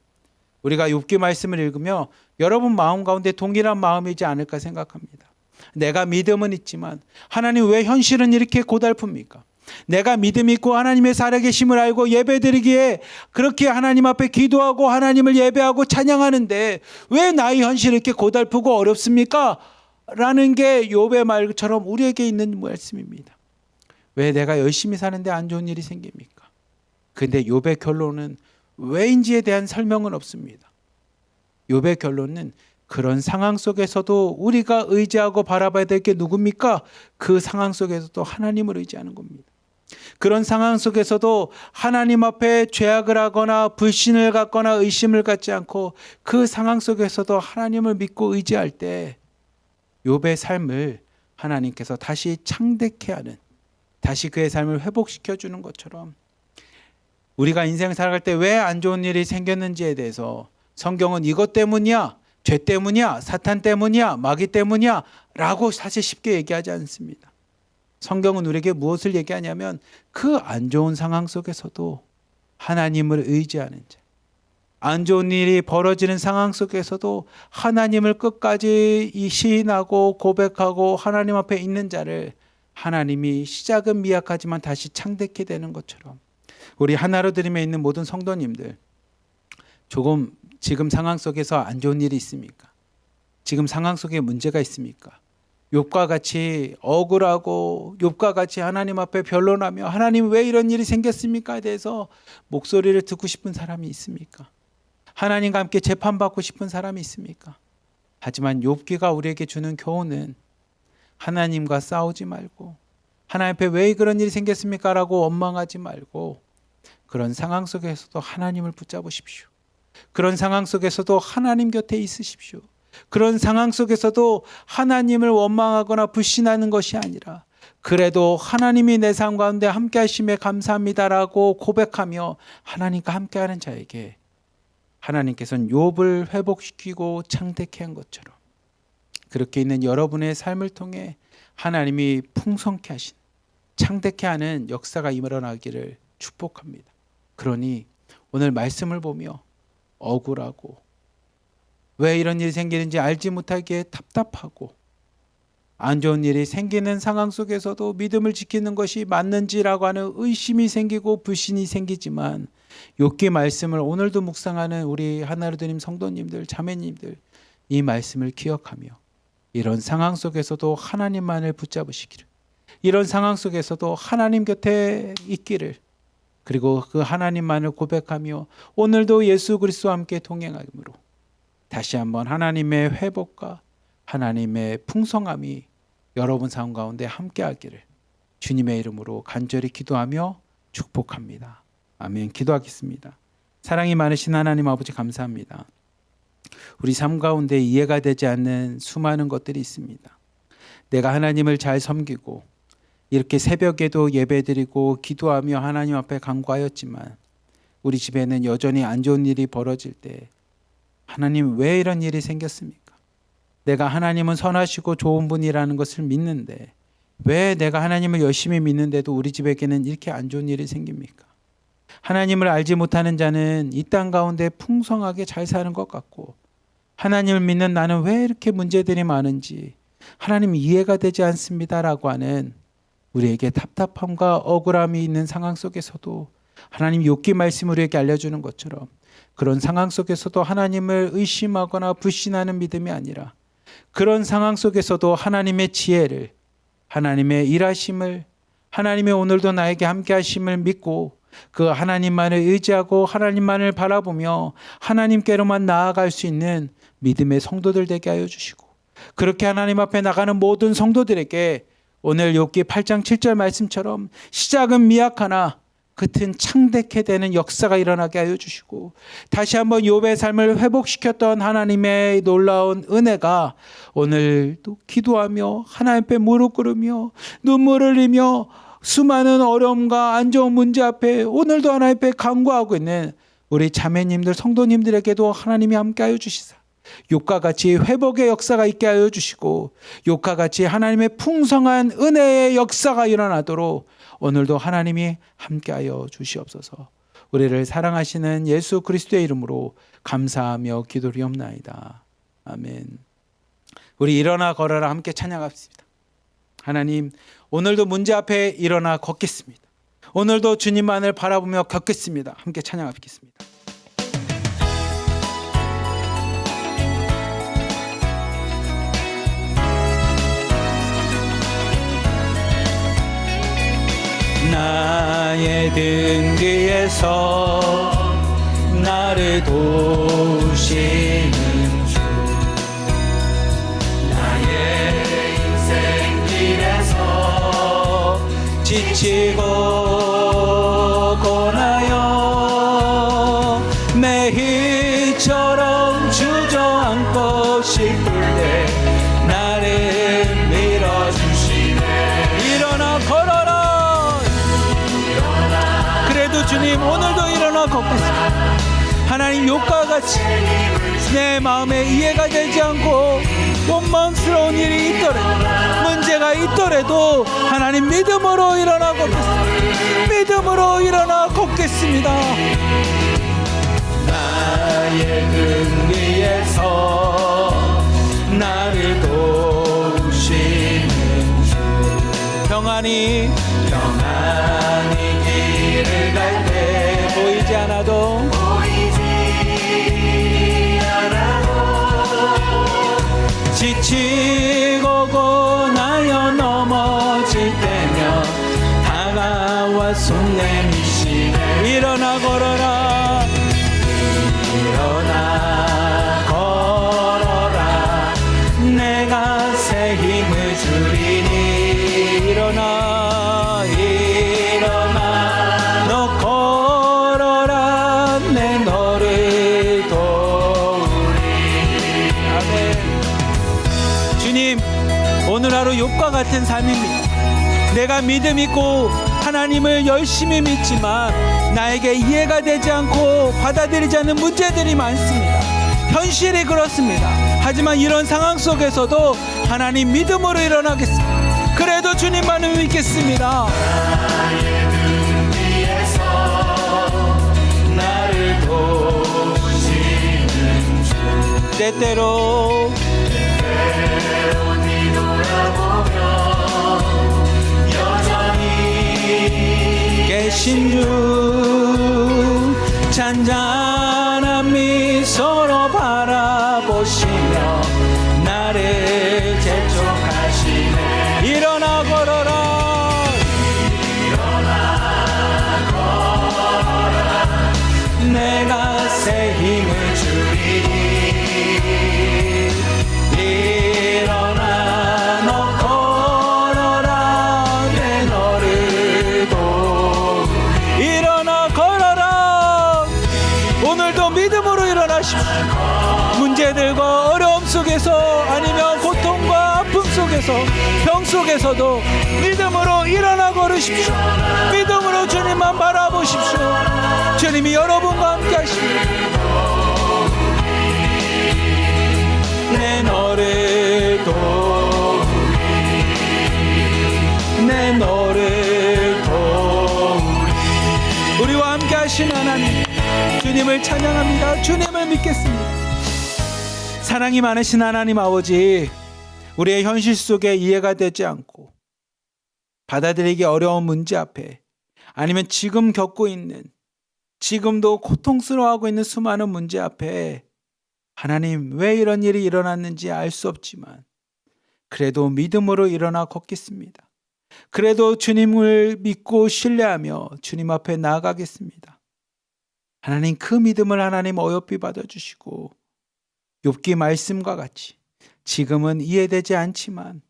우리가 욥기 말씀을 읽으며 여러분 마음 가운데 동일한 마음이지 않을까 생각합니다. 내가 믿음은 있지만 하나님 왜 현실은 이렇게 고달픕니까? 내가 믿음 있고 하나님의 살아계심을 알고 예배드리기에 그렇게 하나님 앞에 기도하고 하나님을 예배하고 찬양하는데 왜 나의 현실이 이렇게 고달프고 어렵습니까? 라는 게 욥의 말처럼 우리에게 있는 말씀입니다. 왜 내가 열심히 사는데 안 좋은 일이 생깁니까? 근데 욥의 결론은 왜인지에 대한 설명은 없습니다. 욥의 결론은 그런 상황 속에서도 우리가 의지하고 바라봐야 될 게 누굽니까? 그 상황 속에서도 하나님을 의지하는 겁니다. 그런 상황 속에서도 하나님 앞에 죄악을 하거나 불신을 갖거나 의심을 갖지 않고 그 상황 속에서도 하나님을 믿고 의지할 때 욥의 삶을 하나님께서 다시 창대케 하는, 다시 그의 삶을 회복시켜 주는 것처럼 우리가 인생 살아갈 때 왜 안 좋은 일이 생겼는지에 대해서 성경은 이것 때문이야, 죄 때문이야, 사탄 때문이야, 마귀 때문이야 라고 사실 쉽게 얘기하지 않습니다. 성경은 우리에게 무엇을 얘기하냐면 그 안 좋은 상황 속에서도 하나님을 의지하는 자, 안 좋은 일이 벌어지는 상황 속에서도 하나님을 끝까지 시인하고 고백하고 하나님 앞에 있는 자를 하나님이 시작은 미약하지만 다시 창대케 되는 것처럼 우리 하나로 드림에 있는 모든 성도님들, 조금 지금 상황 속에서 안 좋은 일이 있습니까? 지금 상황 속에 문제가 있습니까? 욥과 같이 억울하고 욥과 같이 하나님 앞에 변론하며 하나님 왜 이런 일이 생겼습니까에 대해서 목소리를 듣고 싶은 사람이 있습니까? 하나님과 함께 재판받고 싶은 사람이 있습니까? 하지만 욥기가 우리에게 주는 교훈은 하나님과 싸우지 말고 하나님 앞에 왜 그런 일이 생겼습니까? 라고 원망하지 말고 그런 상황 속에서도 하나님을 붙잡으십시오. 그런 상황 속에서도 하나님 곁에 있으십시오. 그런 상황 속에서도 하나님을 원망하거나 불신하는 것이 아니라 그래도 하나님이 내 삶 가운데 함께 하심에 감사합니다라고 고백하며 하나님과 함께하는 자에게 하나님께서는 욥을 회복시키고 창대케 한 것처럼 그렇게 있는 여러분의 삶을 통해 하나님이 풍성케 하신, 창대케 하는 역사가 일어나기를 축복합니다. 그러니 오늘 말씀을 보며 억울하고 왜 이런 일이 생기는지 알지 못하기에 답답하고 안 좋은 일이 생기는 상황 속에서도 믿음을 지키는 것이 맞는지라고 하는 의심이 생기고 불신이 생기지만 욥기 말씀을 오늘도 묵상하는 우리 하나로 드림 성도님들, 자매님들, 이 말씀을 기억하며 이런 상황 속에서도 하나님만을 붙잡으시기를, 이런 상황 속에서도 하나님 곁에 있기를, 그리고 그 하나님만을 고백하며 오늘도 예수 그리스도와 함께 동행함으로 다시 한번 하나님의 회복과 하나님의 풍성함이 여러분 삶 가운데 함께하기를 주님의 이름으로 간절히 기도하며 축복합니다. 아멘. 기도하겠습니다. 사랑이 많으신 하나님 아버지 감사합니다. 우리 삶 가운데 이해가 되지 않는 수많은 것들이 있습니다. 내가 하나님을 잘 섬기고 이렇게 새벽에도 예배드리고 기도하며 하나님 앞에 간구하였지만 우리 집에는 여전히 안 좋은 일이 벌어질 때 하나님 왜 이런 일이 생겼습니까? 내가 하나님은 선하시고 좋은 분이라는 것을 믿는데 왜 내가 하나님을 열심히 믿는데도 우리 집에게는 이렇게 안 좋은 일이 생깁니까? 하나님을 알지 못하는 자는 이 땅 가운데 풍성하게 잘 사는 것 같고 하나님을 믿는 나는 왜 이렇게 문제들이 많은지 하나님 이해가 되지 않습니다라고 하는 우리에게 답답함과 억울함이 있는 상황 속에서도 하나님 욥기 말씀 우리에게 알려주는 것처럼 그런 상황 속에서도 하나님을 의심하거나 불신하는 믿음이 아니라 그런 상황 속에서도 하나님의 지혜를, 하나님의 일하심을, 하나님의 오늘도 나에게 함께 하심을 믿고 그 하나님만을 의지하고 하나님만을 바라보며 하나님께로만 나아갈 수 있는 믿음의 성도들 되게 하여 주시고 그렇게 하나님 앞에 나가는 모든 성도들에게 오늘 욥기 8장 7절 말씀처럼 시작은 미약하나 끝은 창대케 되는 역사가 일어나게 하여 주시고 다시 한번 욥의 삶을 회복시켰던 하나님의 놀라운 은혜가 오늘도 기도하며 하나님 앞에 무릎 꿇으며 눈물을 흘리며 수많은 어려움과 안 좋은 문제 앞에 오늘도 하나님 앞에 간구하고 있는 우리 자매님들 성도님들에게도 하나님이 함께하여 주시사 욥과 같이 회복의 역사가 있게 하여 주시고 욥과 같이 하나님의 풍성한 은혜의 역사가 일어나도록 오늘도 하나님이 함께하여 주시옵소서. 우리를 사랑하시는 예수 그리스도의 이름으로 감사하며 기도리옵나이다. 아멘. 우리 일어나 걸어라 함께 찬양합시다. 하나님 오늘도 문제 앞에 일어나 걷겠습니다. 오늘도 주님만을 바라보며 걷겠습니다. 함께 찬양하겠습니다. 나의 등 뒤에서 나를 도우시는 주 나의 인생 길에서 지치고 고나요 매일처럼 주저앉고 싶을 때 나를 밀어주시네. 일어나 걸어라. 그래도 주님 오늘도 일어나 걷겠습니다. 하나님 욕과 같이 내 마음에 이해가 되지 않고 원망스러운 일이 있더라도 문제가 있더라도 하나님 믿음으로 일어나 걷겠습니다. 믿음으로 일어나 걷겠습니다. 나의 등 위에서 나를 도우시는 주 평안히 길을 갈 때 보이지 않아도 지치고 고나여 넘어질 때면 다가와 손 내미시네. 일어나 걸어라. 일어나 걸어라. 내가 새 힘을 주리니. 일어나 너 걸어라. 내 너를 도우리. 아멘. 주님, 오늘 하루 욥과 같은 삶입니다. 내가 믿음 있고 하나님을 열심히 믿지만 나에게 이해가 되지 않고 받아들이지 않는 문제들이 많습니다. 현실이 그렇습니다. 하지만 이런 상황 속에서도 하나님 믿음으로 일어나겠습니다. 그래도 주님만을 믿겠습니다. 나의 등 위에서 나를 도우시는 주. 때때로 뒤돌아보면 여전히 계신 주. 잔잔한 미소로 바라보시며 나를 재촉하시네. 일어나 걸어라. 내가 새 힘을 주리니. 일어나 너 걸어라. 내 너를 도우리. 일어나 걸어라. 오늘도 믿음으로 일어나십시오. 문제들과 어려움 속에서 아니면 고통과 아픔 속에서 병 속에서도 믿음으로 일어나 걸으십시오. 믿음으로 주님만 바라보십시오. 주님이 여러분과 함께 하십니다. 내 너를 도우리. 내 너를 도우리. 우리와 함께 하신 하나님 주님을 찬양합니다. 주님을 믿겠습니다. 사랑이 많으신 하나님 아버지, 우리의 현실 속에 이해가 되지 않고 받아들이기 어려운 문제 앞에 아니면 지금 겪고 있는 지금도 고통스러워하고 있는 수많은 문제 앞에 하나님 왜 이런 일이 일어났는지 알 수 없지만 그래도 믿음으로 일어나 걷겠습니다. 그래도 주님을 믿고 신뢰하며 주님 앞에 나아가겠습니다. 하나님 그 믿음을 하나님 어여삐 받아주시고 욥기 말씀과 같이 지금은 이해되지 않지만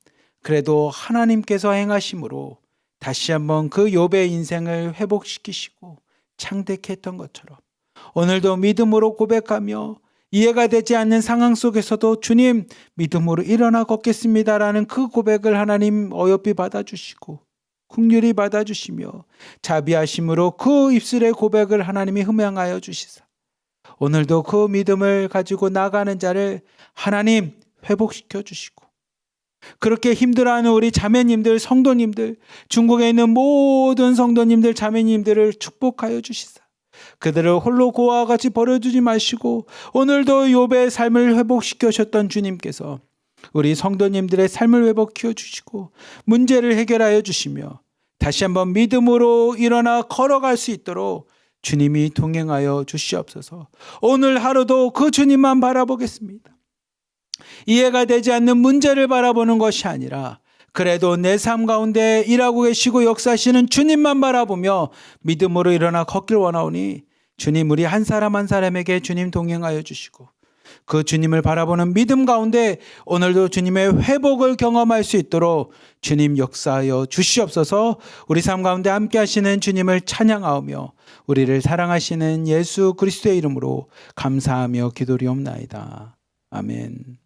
그래도 하나님께서 행하심으로 다시 한번 그 욥의 인생을 회복시키시고 창대했던 것처럼 오늘도 믿음으로 고백하며 이해가 되지 않는 상황 속에서도 주님 믿음으로 일어나 걷겠습니다라는 그 고백을 하나님 어여삐 받아주시고 긍휼히 받아주시며 자비하심으로 그 입술의 고백을 하나님이 흠양하여 주시사 오늘도 그 믿음을 가지고 나가는 자를 하나님 회복시켜 주시고 그렇게 힘들어하는 우리 자매님들 성도님들 중국에 있는 모든 성도님들 자매님들을 축복하여 주시사 그들을 홀로 고아와 같이 버려두지 마시고 오늘도 욥의 삶을 회복시켜주셨던 주님께서 우리 성도님들의 삶을 회복시켜 주시고 문제를 해결하여 주시며 다시 한번 믿음으로 일어나 걸어갈 수 있도록 주님이 동행하여 주시옵소서. 오늘 하루도 그 주님만 바라보겠습니다. 이해가 되지 않는 문제를 바라보는 것이 아니라 그래도 내 삶 가운데 일하고 계시고 역사하시는 주님만 바라보며 믿음으로 일어나 걷길 원하오니 주님 우리 한 사람 한 사람에게 주님 동행하여 주시고 그 주님을 바라보는 믿음 가운데 오늘도 주님의 회복을 경험할 수 있도록 주님 역사하여 주시옵소서. 우리 삶 가운데 함께 하시는 주님을 찬양하며 우리를 사랑하시는 예수 그리스도의 이름으로 감사하며 기도리옵나이다. 아멘.